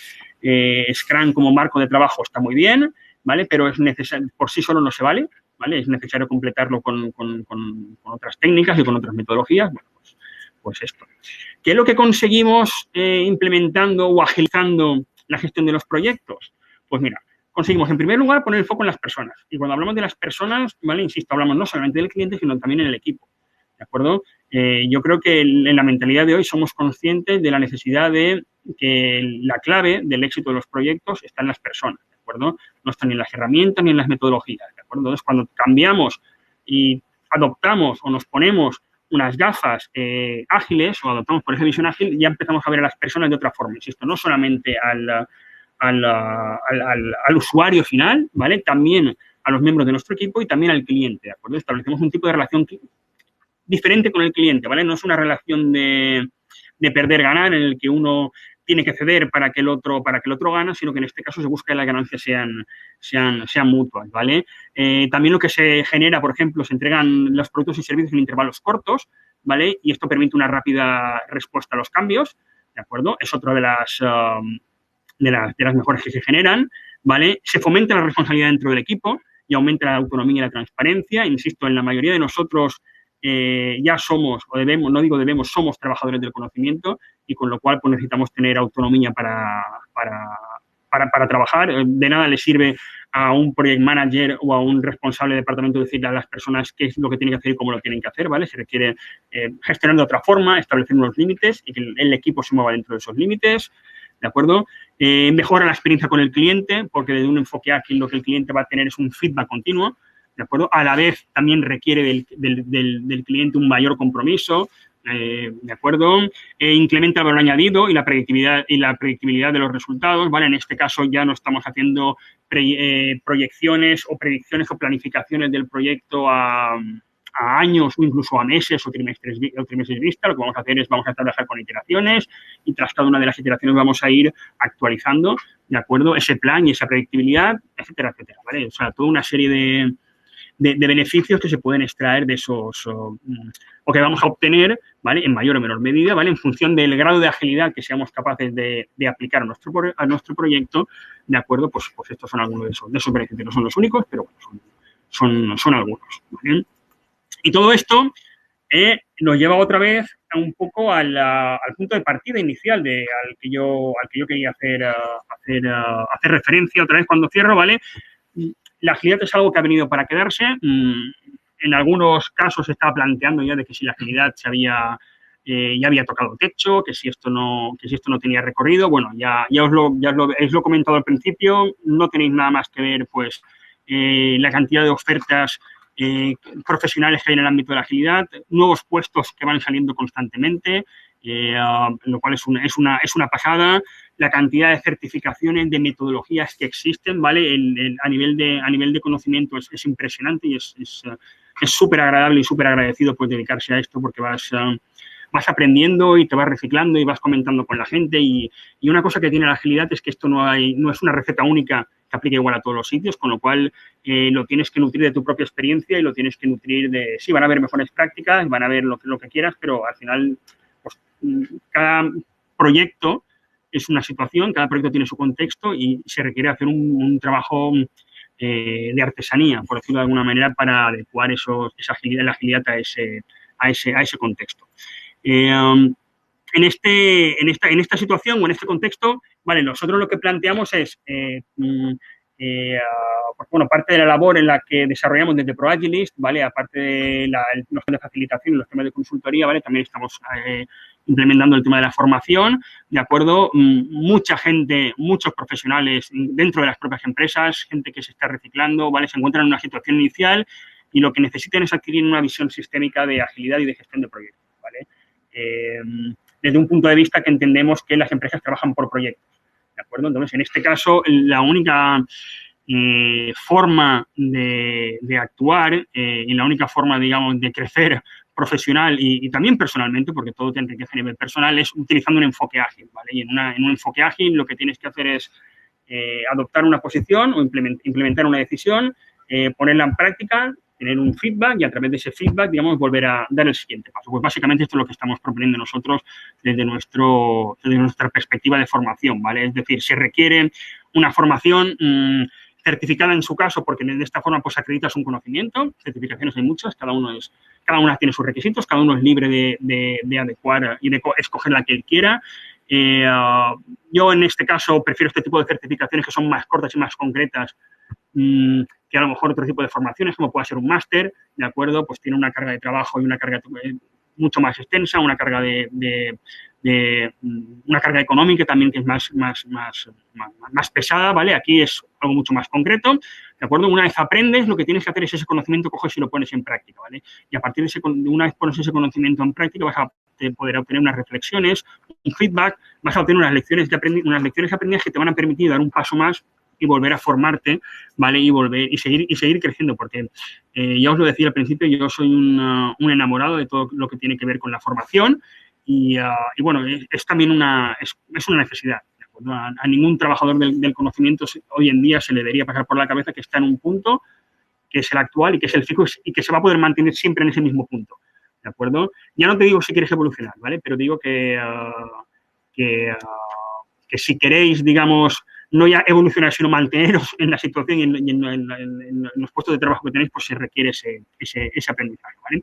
A: Scrum como marco de trabajo está muy bien, ¿vale? Pero es necesario, por sí solo no se vale, ¿vale? Es necesario completarlo con otras técnicas y con otras metodologías. Bueno, pues esto. ¿Qué es lo que conseguimos implementando o agilizando la gestión de los proyectos? Pues mira, conseguimos en primer lugar poner el foco en las personas. Y cuando hablamos de las personas, ¿vale? Insisto, hablamos no solamente del cliente, sino también en el equipo. ¿De acuerdo? Yo creo que en la mentalidad de hoy somos conscientes de la necesidad de que la clave del éxito de los proyectos está en las personas. ¿De acuerdo? No está ni en las herramientas ni en las metodologías. ¿De acuerdo? Entonces, cuando cambiamos y adoptamos o nos ponemos unas gafas ágiles o adoptamos por esa visión ágil, ya empezamos a ver a las personas de otra forma. Insisto, no solamente al usuario final, ¿vale? También a los miembros de nuestro equipo y también al cliente, ¿de acuerdo? Establecemos un tipo de relación diferente con el cliente, ¿vale? No es una relación de perder-ganar en el que uno tiene que ceder para que el otro gane, sino que en este caso se busca que las ganancias sean mutuas, ¿vale? También lo que se genera, por ejemplo, se entregan los productos y servicios en intervalos cortos, ¿vale? Y esto permite una rápida respuesta a los cambios, ¿de acuerdo? Es otra de las mejoras que se generan, ¿vale? Se fomenta la responsabilidad dentro del equipo y aumenta la autonomía y la transparencia. Insisto, en la mayoría de nosotros ya somos, o debemos, no digo debemos, somos trabajadores del conocimiento y con lo cual pues, necesitamos tener autonomía para trabajar. De nada le sirve a un project manager o a un responsable de departamento decirle a las personas qué es lo que tienen que hacer y cómo lo tienen que hacer, ¿vale? Se requiere gestionar de otra forma, establecer unos límites y que el equipo se mueva dentro de esos límites, ¿de acuerdo? Mejora la experiencia con el cliente porque desde un enfoque ágil lo que el cliente va a tener es un feedback continuo, ¿de acuerdo? A la vez también requiere del cliente un mayor compromiso, ¿de acuerdo? Incrementa el valor añadido y la predictibilidad de los resultados, ¿vale? En este caso ya no estamos haciendo proyecciones o predicciones o planificaciones del proyecto a años o incluso a meses o trimestres vista. Lo que vamos a hacer es vamos a trabajar con iteraciones y tras cada una de las iteraciones vamos a ir actualizando, ¿de acuerdo? Ese plan y esa predictibilidad, etcétera, etcétera, ¿vale? O sea, toda una serie de beneficios que se pueden extraer de esos o que vamos a obtener, ¿vale? En mayor o menor medida, ¿vale? En función del grado de agilidad que seamos capaces de aplicar a nuestro proyecto, ¿de acuerdo? Pues estos son algunos de esos beneficios. No son los únicos, pero bueno, son algunos, ¿vale? Y todo esto nos lleva otra vez un poco al punto de partida inicial al que yo quería hacer referencia otra vez cuando cierro, ¿vale? La agilidad es algo que ha venido para quedarse. En algunos casos se estaba planteando ya de que si la agilidad ya había tocado techo, que si esto no tenía recorrido. Bueno, ya os lo he comentado al principio. No tenéis nada más que ver, pues, la cantidad de ofertas profesionales que hay en el ámbito de la agilidad, nuevos puestos que van saliendo constantemente, lo cual es una pasada. La cantidad de certificaciones, de metodologías que existen, ¿vale? A nivel de conocimiento es impresionante y es súper agradable y súper agradecido pues dedicarse a esto porque vas vas aprendiendo y te vas reciclando y vas comentando con la gente. Y una cosa que tiene la agilidad es que esto no es una receta única que aplique igual a todos los sitios, con lo cual lo tienes que nutrir de tu propia experiencia y lo tienes que nutrir de, sí, van a haber mejores prácticas, van a ver lo que quieras, pero al final, pues, cada proyecto es una situación, cada proyecto tiene su contexto y se requiere hacer un trabajo de artesanía, por decirlo de alguna manera, para adecuar la agilidad a ese contexto. En esta situación o en este contexto, vale, nosotros lo que planteamos es, pues, bueno, parte de la labor en la que desarrollamos desde ProAgilist, ¿vale? Aparte de los temas de facilitación y los temas de consultoría, ¿vale? También estamos implementando el tema de la formación, ¿de acuerdo? Mucha gente, muchos profesionales dentro de las propias empresas, gente que se está reciclando, ¿vale? Se encuentran en una situación inicial y lo que necesitan es adquirir una visión sistémica de agilidad y de gestión de proyectos, ¿vale? Desde un punto de vista que entendemos que las empresas trabajan por proyectos, ¿de acuerdo? Entonces, en este caso, la única forma de actuar y la única forma, digamos, de crecer profesional y también personalmente, porque todo te enriquece a nivel personal, es utilizando un enfoque ágil, ¿vale? Y en un enfoque ágil lo que tienes que hacer es adoptar una posición o implementar una decisión, ponerla en práctica, tener un feedback y a través de ese feedback, digamos, volver a dar el siguiente paso. Pues básicamente esto es lo que estamos proponiendo nosotros desde nuestra perspectiva de formación, ¿vale? Es decir, se requiere una formación certificada en su caso, porque de esta forma pues acreditas un conocimiento. Certificaciones hay muchas, cada una tiene sus requisitos, cada uno es libre de adecuar y de escoger la que él quiera. Yo en este caso prefiero este tipo de certificaciones que son más cortas y más concretas que a lo mejor otro tipo de formaciones, como puede ser un máster, ¿de acuerdo? Pues tiene una carga de trabajo y una carga mucho más extensa, una carga una carga económica también que es más pesada, ¿vale? Aquí es algo mucho más concreto, ¿de acuerdo? Una vez aprendes, lo que tienes que hacer es ese conocimiento, coges y lo pones en práctica, ¿vale? Y a partir de una vez pones ese conocimiento en práctica, vas a poder obtener unas reflexiones, un feedback, vas a obtener unas lecciones aprendidas que te van a permitir dar un paso más y volver a formarte, ¿vale? Y seguir creciendo, porque ya os lo decía al principio, yo soy un enamorado de todo lo que tiene que ver con la formación y bueno, es también una necesidad. ¿De acuerdo? A ningún trabajador del conocimiento hoy en día se le debería pasar por la cabeza que está en un punto que es el actual y que es el fijo y que se va a poder mantener siempre en ese mismo punto, ¿de acuerdo? Ya no te digo si quieres evolucionar, ¿vale? Pero digo que si queréis, digamos, no ya evolucionar, sino manteneros en la situación y en los puestos de trabajo que tenéis, pues se requiere ese aprendizaje, ¿vale?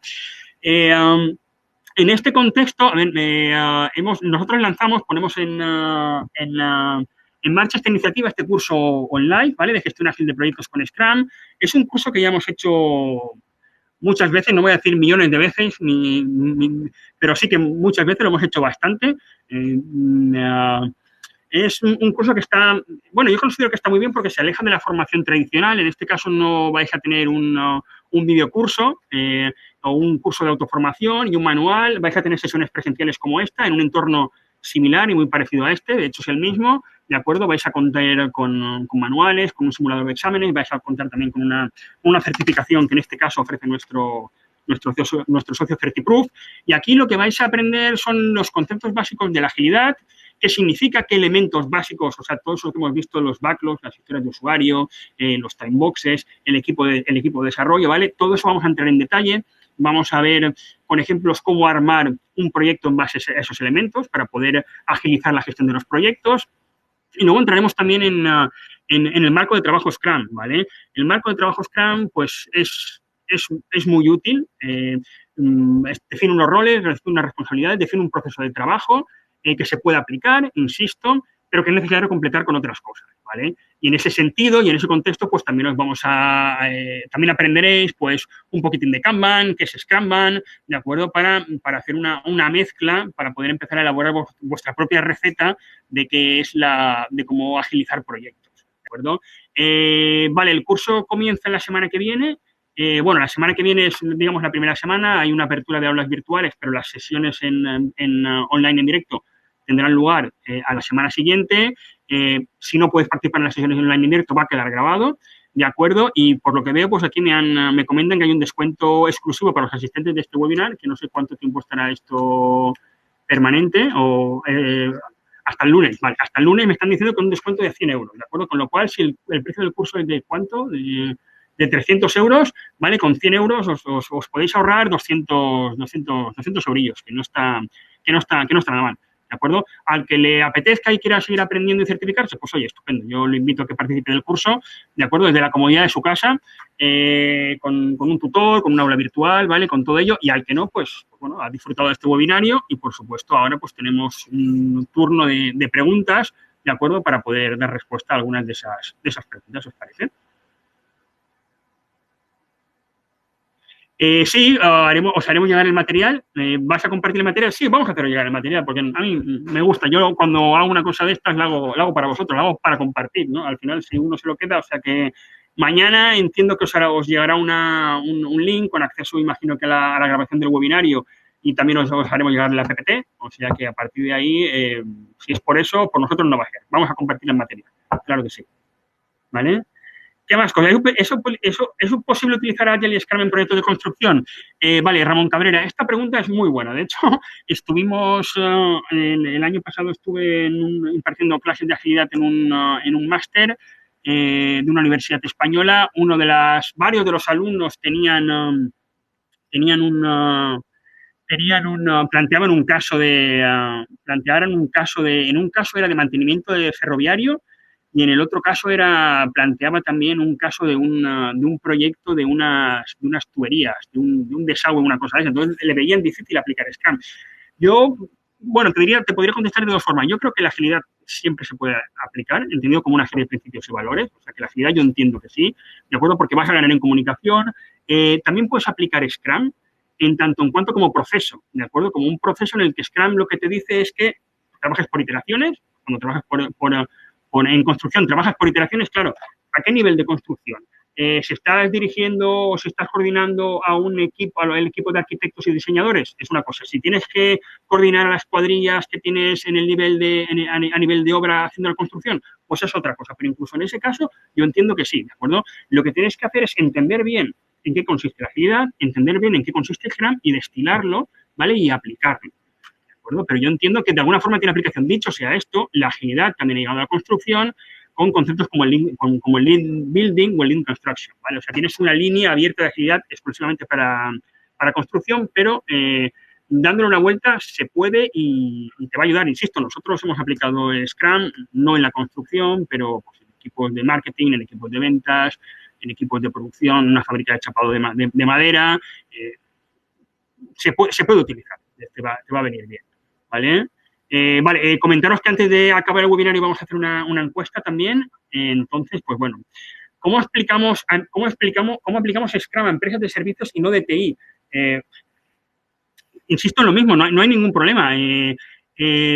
A: En este contexto, a ver, nosotros ponemos en marcha esta iniciativa, este curso online, ¿vale? De gestión ágil de proyectos con Scrum. Es un curso que ya hemos hecho muchas veces, no voy a decir millones de veces, pero sí que muchas veces lo hemos hecho bastante. Es un curso que está, bueno, yo considero que está muy bien porque se aleja de la formación tradicional. En este caso no vais a tener un videocurso o un curso de autoformación y un manual. Vais a tener sesiones presenciales como esta en un entorno similar y muy parecido a este. De hecho, es el mismo, ¿de acuerdo? Vais a contar con manuales, con un simulador de exámenes, vais a contar también con una certificación que en este caso ofrece nuestro socio CertiProof. Y aquí lo que vais a aprender son los conceptos básicos de la agilidad, qué significa, qué elementos básicos, o sea, todo eso que hemos visto, los backlogs, las historias de usuario, los timeboxes, el equipo de desarrollo, ¿vale? Todo eso vamos a entrar en detalle. Vamos a ver, por ejemplo, cómo armar un proyecto en base a esos elementos para poder agilizar la gestión de los proyectos. Y luego entraremos también en el marco de trabajo Scrum, ¿vale? El marco de trabajo Scrum, pues, es muy útil. Define unos roles, define unas responsabilidades, define un proceso de trabajo que se puede aplicar, insisto, pero que es necesario completar con otras cosas, ¿vale? Y en ese sentido y en ese contexto, pues también también aprenderéis, pues, un poquitín de Kanban, que es Scrumban, ¿de acuerdo? Para hacer una mezcla, para poder empezar a elaborar vuestra propia receta de cómo agilizar proyectos, ¿de acuerdo? Vale, el curso comienza la semana que viene. Bueno, la semana que viene es, digamos, la primera semana. Hay una apertura de aulas virtuales, pero las sesiones online en directo tendrán lugar a la semana siguiente. Si no puedes participar en las sesiones online en directo, va a quedar grabado. ¿de acuerdo? Y por lo que veo, pues aquí me comentan que hay un descuento exclusivo para los asistentes de este webinar, que no sé cuánto tiempo estará esto permanente o hasta el lunes, vale, hasta el lunes me están diciendo con un descuento de 100 euros, ¿de acuerdo? Con lo cual, si el precio del curso es de ¿cuánto? De 300 euros, ¿vale? Con 100 euros os podéis ahorrar 200 eurillos, que no está nada mal. ¿De acuerdo? Al que le apetezca y quiera seguir aprendiendo y certificarse, pues oye, estupendo. Yo le invito a que participe del curso, ¿de acuerdo? Desde la comodidad de su casa, con un tutor, con un aula virtual, ¿vale? Con todo ello. Y al que no, pues bueno, ha disfrutado de este webinario y, por supuesto, ahora pues tenemos un turno de preguntas, ¿de acuerdo? Para poder dar respuesta a algunas de esas preguntas, ¿os parece? Sí, os haremos llegar el material. ¿Vas a compartir el material? Sí, vamos a hacer llegar el material, porque a mí me gusta. Yo cuando hago una cosa de estas, la hago para vosotros, la hago para compartir, ¿no? Al final, si uno se lo queda, o sea que mañana entiendo que os llegará un link con acceso, imagino que a la grabación del webinario y también os haremos llegar la PPT, o sea que a partir de ahí, si es por eso, por nosotros no va a ser. Vamos a compartir el material, claro que sí, ¿vale? ¿Qué más cosas? ¿Es posible utilizar Agile y Scrum en proyectos de construcción? Vale, Ramón Cabrera, esta pregunta es muy buena. De hecho, el año pasado estuve impartiendo clases de agilidad en un máster de una universidad española. Varios de los alumnos planteaban en un caso era de mantenimiento de ferroviario y en el otro caso planteaba también un caso de un proyecto de unas tuberías, de un desagüe, una cosa de esa. Entonces le veían difícil aplicar Scrum. Yo, bueno, te podría contestar de dos formas. Yo creo que la agilidad siempre se puede aplicar, entendido como una serie de principios y valores. O sea, que la agilidad yo entiendo que sí, ¿de acuerdo? Porque vas a ganar en comunicación. También puedes aplicar Scrum en tanto en cuanto como proceso, ¿de acuerdo? Como un proceso en el que Scrum lo que te dice es que trabajes por iteraciones. Cuando trabajas en construcción, trabajas por iteraciones, claro. ¿A qué nivel de construcción? Si estás dirigiendo o si estás coordinando a un equipo, al equipo de arquitectos y diseñadores, es una cosa. Si tienes que coordinar a las cuadrillas que tienes en el a nivel de obra haciendo la construcción, pues es otra cosa. Pero incluso en ese caso, yo entiendo que sí, ¿de acuerdo? Lo que tienes que hacer es entender bien en qué consiste la agilidad, entender bien en qué consiste el Scrum y destilarlo, ¿vale? Y aplicarlo. ¿De acuerdo? Pero yo entiendo que de alguna forma tiene aplicación. Dicho sea esto, la agilidad también ha llegado a la construcción con conceptos como el lean building o el lean construction, ¿vale? O sea, tienes una línea abierta de agilidad exclusivamente para construcción, pero dándole una vuelta se puede y te va a ayudar. Insisto, nosotros hemos aplicado Scrum, no en la construcción, pero pues, en equipos de marketing, en equipos de ventas, en equipos de producción, una fábrica de chapado de madera. Se puede utilizar, te va a venir bien, ¿vale? Vale, comentaros que antes de acabar el webinar vamos a hacer una encuesta también. Entonces, pues bueno, ¿cómo aplicamos Scrum a empresas de servicios y no de TI? Insisto en lo mismo, no hay ningún problema.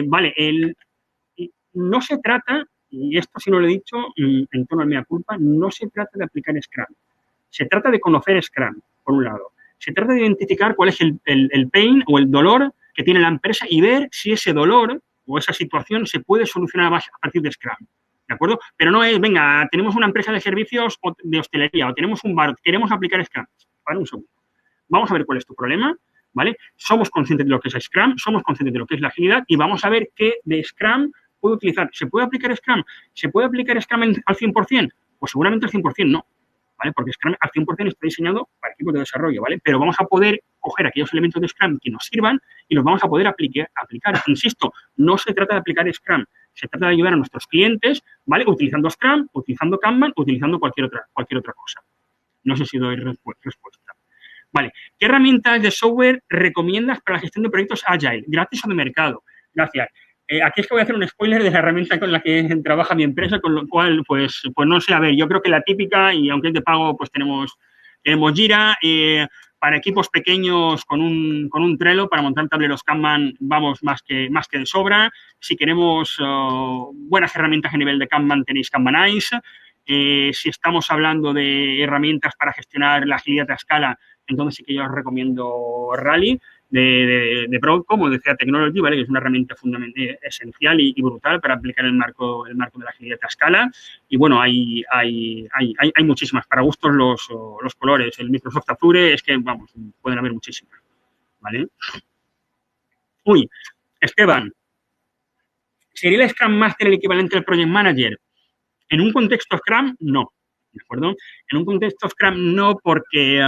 A: Vale, no se trata, y esto sí no lo he dicho en tono de mea culpa, no se trata de aplicar Scrum. Se trata de conocer Scrum, por un lado. Se trata de identificar cuál es el pain o el dolor que tiene la empresa y ver si ese dolor o esa situación se puede solucionar a partir de Scrum. ¿De acuerdo? Pero no es, venga, tenemos una empresa de servicios de hostelería o tenemos un bar, queremos aplicar Scrum. Para un segundo. Vamos a ver cuál es tu problema, ¿vale? Somos conscientes de lo que es Scrum, somos conscientes de lo que es la agilidad y vamos a ver qué de Scrum puedo utilizar. ¿Se puede aplicar Scrum? ¿Se puede aplicar Scrum al 100%? Pues seguramente al 100% no. ¿Vale? Porque Scrum al 100% está diseñado para equipos de desarrollo, ¿vale? Pero vamos a poder coger aquellos elementos de Scrum que nos sirvan y los vamos a poder aplicar. Insisto, no se trata de aplicar Scrum, se trata de ayudar a nuestros clientes, ¿vale? Utilizando Scrum, utilizando Kanban, utilizando cualquier otra cosa. No sé si doy respuesta. Vale, ¿qué herramientas de software recomiendas para la gestión de proyectos Agile, gratis o de mercado? Gracias. Aquí es que voy a hacer un spoiler de la herramienta con la que trabaja mi empresa, con lo cual, pues no sé, a ver, yo creo que la típica, y aunque es de pago, pues tenemos Jira, para equipos pequeños con un Trello, para montar tableros Kanban, vamos más que de sobra. Si queremos buenas herramientas a nivel de Kanban, tenéis Kanbanize. Si estamos hablando de herramientas para gestionar la agilidad a escala, entonces sí que yo os recomiendo Rally. de Broadcom o de CA Technology, ¿vale? Que es una herramienta fundamental, esencial y brutal para aplicar el marco de la agilidad a escala. Y bueno, hay muchísimas. Para gustos los colores. El Microsoft Azure es que, vamos, pueden haber muchísimas, ¿vale? Uy, Esteban, ¿sería el Scrum Master el equivalente al Project Manager? En un contexto Scrum, no, ¿de acuerdo? En un contexto Scrum no porque,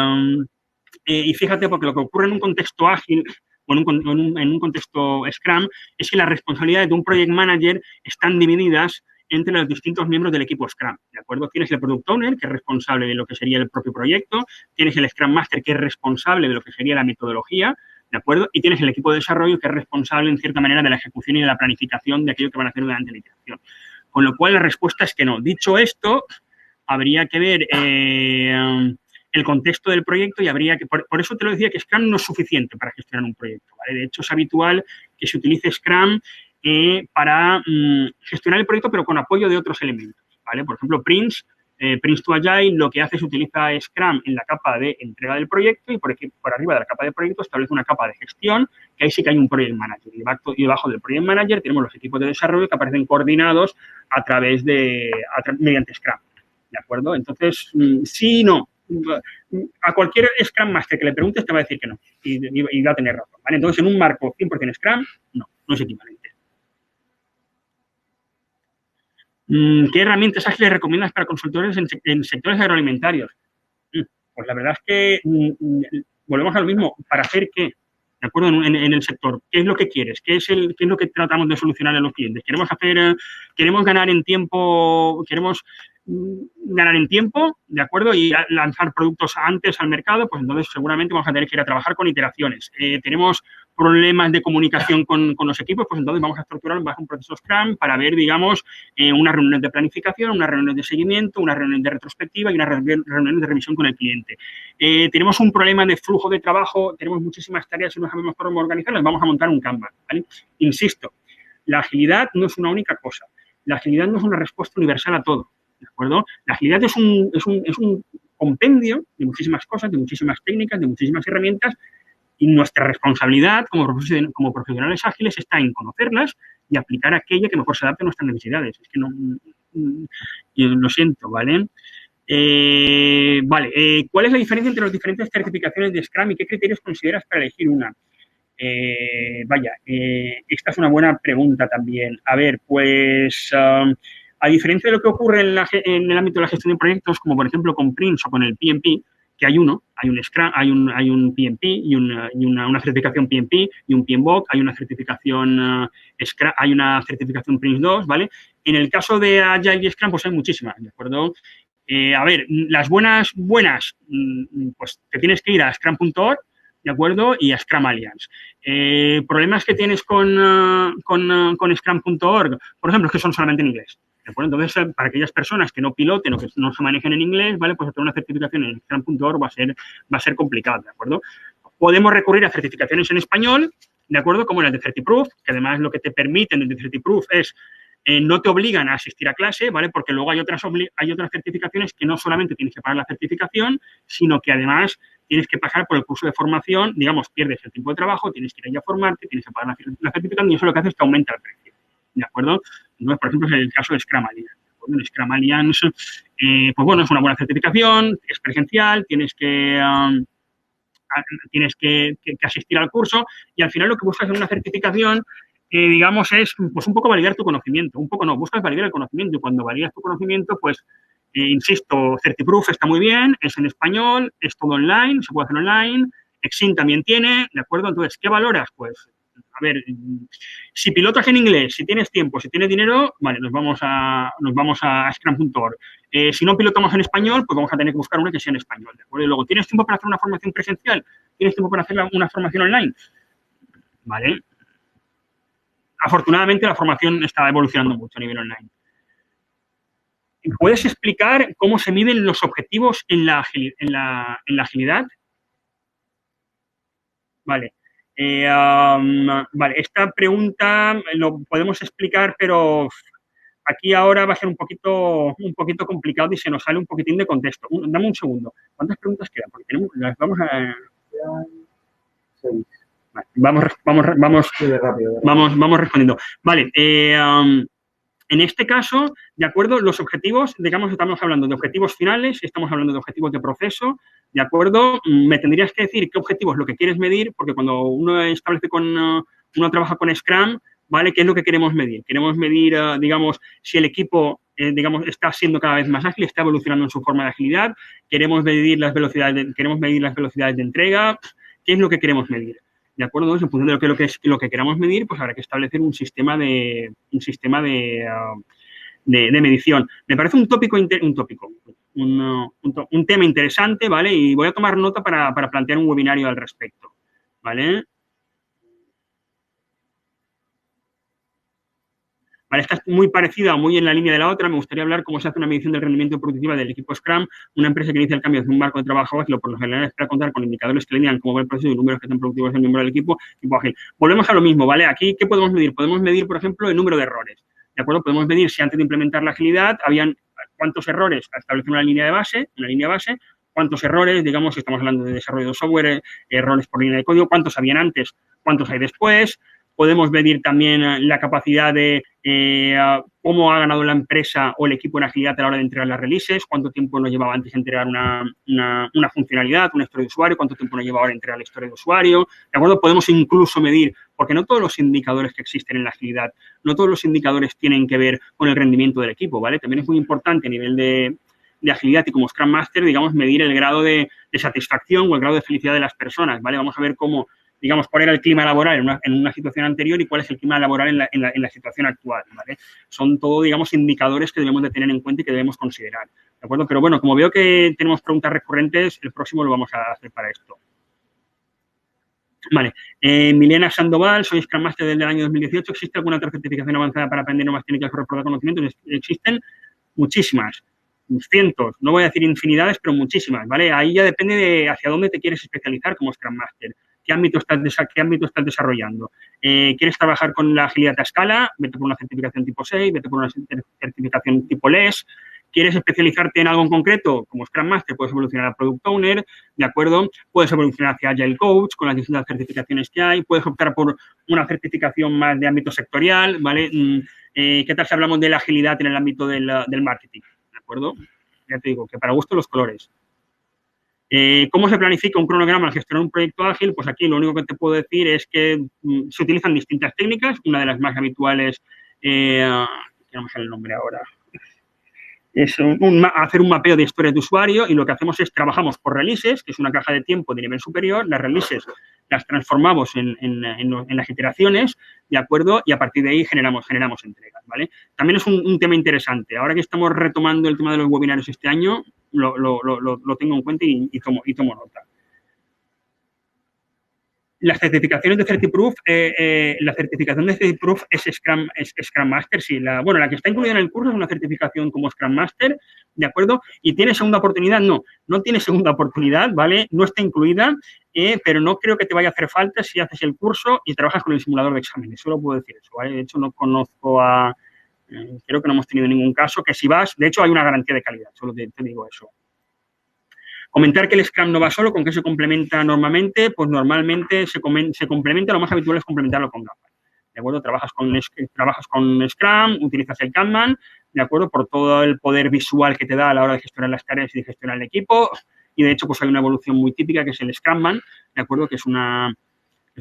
A: y fíjate, porque lo que ocurre en un contexto ágil o en un contexto Scrum es que las responsabilidades de un Project Manager están divididas entre los distintos miembros del equipo Scrum, ¿de acuerdo? Tienes el Product Owner, que es responsable de lo que sería el propio proyecto, tienes el Scrum Master, que es responsable de lo que sería la metodología, ¿de acuerdo? Y tienes el equipo de desarrollo, que es responsable, en cierta manera, de la ejecución y de la planificación de aquello que van a hacer durante la iteración. Con lo cual, la respuesta es que no. Dicho esto, habría que ver el contexto del proyecto y habría que... Por eso te lo decía que Scrum no es suficiente para gestionar un proyecto, ¿vale? De hecho, es habitual que se utilice Scrum para gestionar el proyecto, pero con apoyo de otros elementos, ¿vale? Por ejemplo, Prince 2 Agile lo que hace es utiliza Scrum en la capa de entrega del proyecto y por arriba de la capa de proyecto establece una capa de gestión, que ahí sí que hay un Project Manager. Y debajo del Project Manager tenemos los equipos de desarrollo que aparecen coordinados mediante Scrum, ¿de acuerdo? Entonces, sí y no. A cualquier Scrum Master que le preguntes te va a decir que no y va a tener razón, ¿vale? Entonces, en un marco 100% Scrum, no es equivalente. ¿Qué herramientas ágiles recomiendas para consultores en sectores agroalimentarios? Pues la verdad es que volvemos a lo mismo. ¿Para hacer qué? ¿De acuerdo? En el sector. ¿Qué es lo que quieres? ¿Qué es lo que tratamos de solucionar a los clientes? Queremos ganar en tiempo, ¿de acuerdo? Y lanzar productos antes al mercado, pues entonces seguramente vamos a tener que ir a trabajar con iteraciones. Tenemos problemas de comunicación con los equipos, pues entonces vamos a estructurar bajo un proceso Scrum para ver, digamos, unas reuniones de planificación, unas reuniones de seguimiento, unas reuniones de retrospectiva y unas reuniones de revisión con el cliente. Tenemos un problema de flujo de trabajo, tenemos muchísimas tareas y no sabemos cómo organizarlas, vamos a montar un Kanban, ¿vale? Insisto, la agilidad no es una única cosa. La agilidad no es una respuesta universal a todo, ¿de acuerdo? La agilidad es un compendio de muchísimas cosas, de muchísimas técnicas, de muchísimas herramientas, y nuestra responsabilidad como profesionales ágiles está en conocerlas y aplicar aquella que mejor se adapte a nuestras necesidades. Es que no, lo siento, ¿vale? ¿Cuál es la diferencia entre las diferentes certificaciones de Scrum y qué criterios consideras para elegir una? Esta es una buena pregunta también. A ver, pues, a diferencia de lo que ocurre en el ámbito de la gestión de proyectos, como por ejemplo con Prince o con el PMP, que hay un Scrum, hay un PMP y una certificación PMP y un PMBOK, hay una certificación Scrum, hay una certificación Prince 2, ¿vale? En el caso de Agile y Scrum, pues hay muchísimas, ¿de acuerdo? Las buenas, pues te tienes que ir a scrum.org, ¿de acuerdo? Y a Scrum Alliance. Problemas que tienes con Scrum.org, por ejemplo, es que son solamente en inglés. ¿De acuerdo? Entonces, para aquellas personas que no piloten o que no se manejen en inglés, ¿vale? Pues hacer una certificación en Scrum.org va a ser complicado, ¿de acuerdo? Podemos recurrir a certificaciones en español, ¿de acuerdo? Como las de Certiproof, que además lo que te permiten el de Certiproof es no te obligan a asistir a clase, ¿vale? Porque luego hay otras certificaciones que no solamente tienes que pagar la certificación, sino que además tienes que pasar por el curso de formación, digamos, pierdes el tiempo de trabajo, tienes que ir ahí a formarte, tienes que pagar la certificación y eso lo que hace es que aumenta el precio, ¿de acuerdo? Entonces, por ejemplo, es el caso de Scrum Alliance. En Scrum Alliance, pues bueno, es una buena certificación, es presencial, tienes que asistir al curso y al final lo que buscas en una certificación digamos, es pues un poco validar tu conocimiento. Un poco no, buscas validar el conocimiento y cuando validas tu conocimiento, pues, insisto, Certiproof está muy bien, es en español, es todo online, se puede hacer online, Exim también tiene, ¿de acuerdo? Entonces, ¿qué valoras? Pues, a ver, si pilotas en inglés, si tienes tiempo, si tienes dinero, vale, nos vamos a Scrum.org. Si no pilotamos en español, pues vamos a tener que buscar una que sea en español, ¿de acuerdo? Y luego, ¿tienes tiempo para hacer una formación presencial? ¿Tienes tiempo para hacer una formación online? ¿Vale? Afortunadamente, la formación está evolucionando mucho a nivel online. ¿Puedes explicar cómo se miden los objetivos en la agilidad? Vale. Vale, esta pregunta lo podemos explicar, pero aquí ahora va a ser un poquito complicado y se nos sale un poquitín de contexto. Dame un segundo. ¿Cuántas preguntas quedan? Porque las vamos a...
B: 6.
A: Vale, vamos respondiendo. Vale, en este caso, de acuerdo, los objetivos, digamos, estamos hablando de objetivos finales, estamos hablando de objetivos de proceso, de acuerdo, me tendrías que decir qué objetivo es lo que quieres medir, porque cuando uno establece uno trabaja con Scrum, ¿vale? ¿Qué es lo que queremos medir? Queremos medir, digamos, si el equipo, digamos, está siendo cada vez más ágil, está evolucionando en su forma de agilidad, queremos medir las velocidades de entrega, ¿qué es lo que queremos medir? ¿De acuerdo? Entonces, en función de lo que queramos medir, pues habrá que establecer un sistema de medición. Me parece un tema interesante, ¿vale? Y voy a tomar nota para plantear un webinario al respecto, ¿vale? Vale, esta es muy parecida o muy en la línea de la otra. Me gustaría hablar cómo se hace una medición del rendimiento productivo del equipo Scrum. Una empresa que inicia el cambio de un marco de trabajo ágil, por lo general espera contar con indicadores que le digan cómo va el proceso y números que están productivos del miembro del equipo ágil. Volvemos a lo mismo, ¿vale? Aquí, ¿qué podemos medir? Podemos medir, por ejemplo, el número de errores, ¿de acuerdo? Podemos medir si antes de implementar la agilidad habían cuántos errores al establecer una línea base, cuántos errores, digamos, si estamos hablando de desarrollo de software, errores por línea de código, cuántos habían antes, cuántos hay después. Podemos medir también la capacidad de cómo ha ganado la empresa o el equipo en agilidad a la hora de entregar las releases, cuánto tiempo nos llevaba antes de entregar una funcionalidad, una historia de usuario, cuánto tiempo nos lleva ahora entregar la historia de usuario, ¿de acuerdo? Podemos incluso medir, porque no todos los indicadores que existen en la agilidad, no todos los indicadores tienen que ver con el rendimiento del equipo, ¿vale? También es muy importante a nivel de agilidad y como Scrum Master, digamos, medir el grado de satisfacción o el grado de felicidad de las personas, ¿vale? Vamos a ver cómo, digamos, cuál era el clima laboral en una situación anterior y cuál es el clima laboral en la situación actual, ¿vale? Son todo, digamos, indicadores que debemos de tener en cuenta y que debemos considerar, ¿de acuerdo? Pero bueno, como veo que tenemos preguntas recurrentes, el próximo lo vamos a hacer para esto. Vale. Milena Sandoval, soy Scrum Master desde el año 2018. ¿Existe alguna otra certificación avanzada para aprender nuevas técnicas o reportar conocimientos? Existen muchísimas, cientos, no voy a decir infinidades, pero muchísimas, ¿vale? Ahí ya depende de hacia dónde te quieres especializar como Scrum Master. ¿Qué ámbito estás desarrollando? ¿Quieres trabajar con la agilidad a escala? Vete por una certificación tipo 6, vete por una certificación tipo LES. ¿Quieres especializarte en algo en concreto? Como Scrum Master puedes evolucionar a Product Owner, ¿de acuerdo? Puedes evolucionar hacia Agile Coach con las distintas certificaciones que hay. Puedes optar por una certificación más de ámbito sectorial, ¿vale? ¿Qué tal si hablamos de la agilidad en el ámbito del marketing? ¿De acuerdo? Ya te digo, que para gusto los colores. ¿Cómo se planifica un cronograma al gestionar un proyecto ágil? Pues aquí lo único que te puedo decir es que se utilizan distintas técnicas. Una de las más habituales, no me sale el nombre ahora, es hacer un mapeo de historias de usuario y lo que hacemos es trabajamos por releases, que es una caja de tiempo de nivel superior. Las releases las transformamos en las iteraciones, ¿de acuerdo? Y a partir de ahí generamos entregas, ¿vale? También es un tema interesante. Ahora que estamos retomando el tema de los webinarios este año, lo tengo en cuenta y tomo nota. Las certificaciones de CertiProof, la certificación de CertiProof es Scrum Master, sí. La que está incluida en el curso es una certificación como Scrum Master, ¿de acuerdo? ¿Y tiene segunda oportunidad? No tiene segunda oportunidad, ¿vale? No está incluida, pero no creo que te vaya a hacer falta si haces el curso y trabajas con el simulador de exámenes. Solo puedo decir eso, ¿vale? De hecho, no conozco creo que no hemos tenido ningún caso que si vas, de hecho, hay una garantía de calidad, solo te digo eso. Comentar que el Scrum no va solo, ¿con qué se complementa normalmente? Pues normalmente se complementa, lo más habitual es complementarlo con Kanban, ¿de acuerdo? Trabajas con Scrum, utilizas el Kanban, ¿de acuerdo? Por todo el poder visual que te da a la hora de gestionar las tareas y de gestionar el equipo. Y, de hecho, pues hay una evolución muy típica que es el Scrumman, ¿de acuerdo? Que es un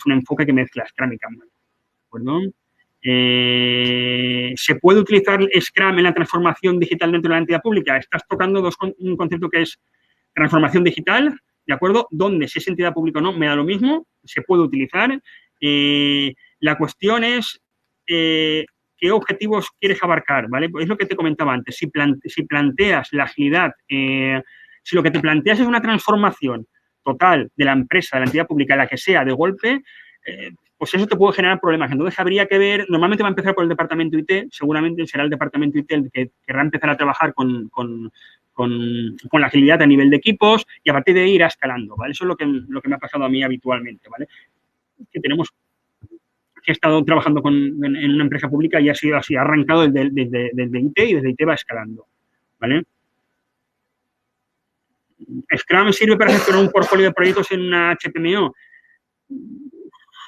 A: enfoque que mezcla Scrum y Kanban, ¿de acuerdo? ¿Se puede utilizar Scrum en la transformación digital dentro de la entidad pública? Estás tocando un concepto que es transformación digital, ¿de acuerdo? Donde si es entidad pública o no, me da lo mismo, se puede utilizar. La cuestión es qué objetivos quieres abarcar, ¿vale? Es lo que te comentaba antes. Si planteas la agilidad, si lo que te planteas es una transformación total de la empresa, de la entidad pública, la que sea, de golpe, pues eso te puede generar problemas. Entonces, habría que ver, normalmente va a empezar por el departamento IT, seguramente será el departamento IT el que querrá empezar a trabajar con la agilidad a nivel de equipos y a partir de ahí irá escalando, ¿vale? Eso es lo que me ha pasado a mí habitualmente, ¿vale? Que he estado trabajando en una empresa pública y ha sido así, ha arrancado desde IT y desde IT va escalando, ¿vale? ¿Scrum sirve para gestionar un portfolio de proyectos en una HPMO?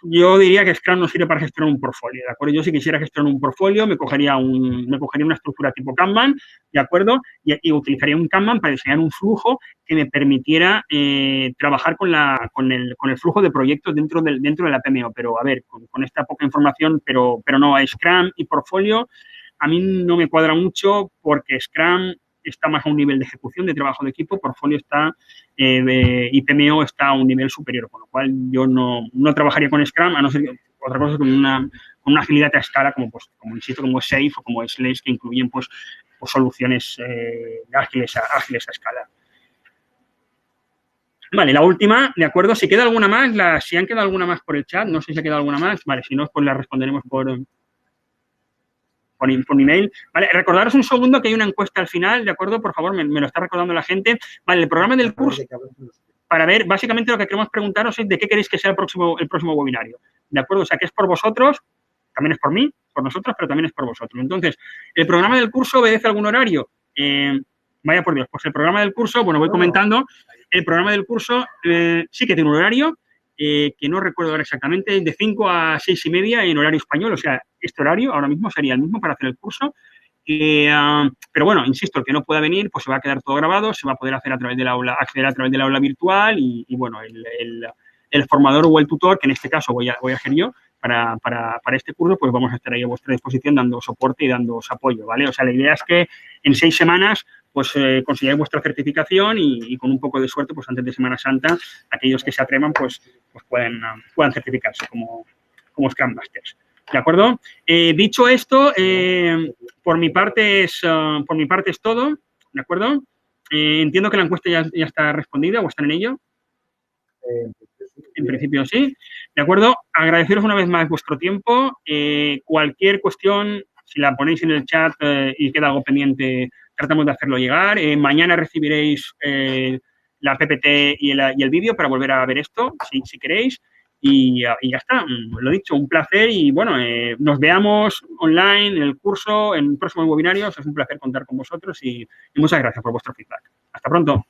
A: Yo diría que Scrum no sirve para gestionar un portfolio, ¿de acuerdo? Yo si quisiera gestionar un portfolio me cogería una estructura tipo Kanban, ¿de acuerdo? Y utilizaría un Kanban para diseñar un flujo que me permitiera trabajar con el flujo de proyectos dentro de la PMO. Pero, a ver, con esta poca información, pero no, Scrum y portfolio a mí no me cuadra mucho porque Scrum está más a un nivel de ejecución, de trabajo de equipo, portfolio está y PMO está a un nivel superior, con lo cual yo no trabajaría con Scrum, a no ser que otra cosa con una agilidad a escala como insisto, como es Safe o como es Slace, que incluyen pues soluciones ágiles a escala. Vale, la última, ¿de acuerdo? Si queda alguna más, si han quedado alguna más por el chat, no sé si ha quedado alguna más, vale, si no, pues la responderemos por email. Vale, recordaros un segundo que hay una encuesta al final, ¿de acuerdo? Por favor, me lo está recordando la gente. Vale, el programa del curso, para ver, básicamente lo que queremos preguntaros es de qué queréis que sea el próximo webinario, ¿de acuerdo? O sea, que es por vosotros, también es por mí, por nosotros, pero también es por vosotros. Entonces, ¿el programa del curso obedece algún horario? Vaya por Dios, pues el programa del curso, bueno, voy comentando, el programa del curso sí que tiene un horario, que no recuerdo ahora exactamente, de 5 a 6 y media en horario español, o sea, este horario ahora mismo sería el mismo para hacer el curso. Pero bueno, insisto, el que no pueda venir, pues se va a quedar todo grabado, se va a poder hacer a través del aula, acceder a través del aula virtual y bueno, el formador o el tutor, que en este caso voy a ser yo, para este curso, pues vamos a estar ahí a vuestra disposición dando soporte y dándoos apoyo, ¿vale? O sea, la idea es que en 6 semanas pues consigáis vuestra certificación y con un poco de suerte, pues antes de Semana Santa, aquellos que se atrevan, pues puedan certificarse como Scrum Masters. ¿De acuerdo? Dicho esto, por mi parte es todo, ¿de acuerdo? Entiendo que la encuesta ya está respondida o están en ello. En principio sí. ¿De acuerdo? Agradeceros una vez más vuestro tiempo. Cualquier cuestión, si la ponéis en el chat y queda algo pendiente, tratamos de hacerlo llegar. Mañana recibiréis la PPT y el vídeo para volver a ver esto, si queréis. Y ya está, lo dicho, un placer y bueno, nos veamos online en el curso, en próximos webinarios. Es un placer contar con vosotros y muchas gracias por vuestro feedback. Hasta pronto.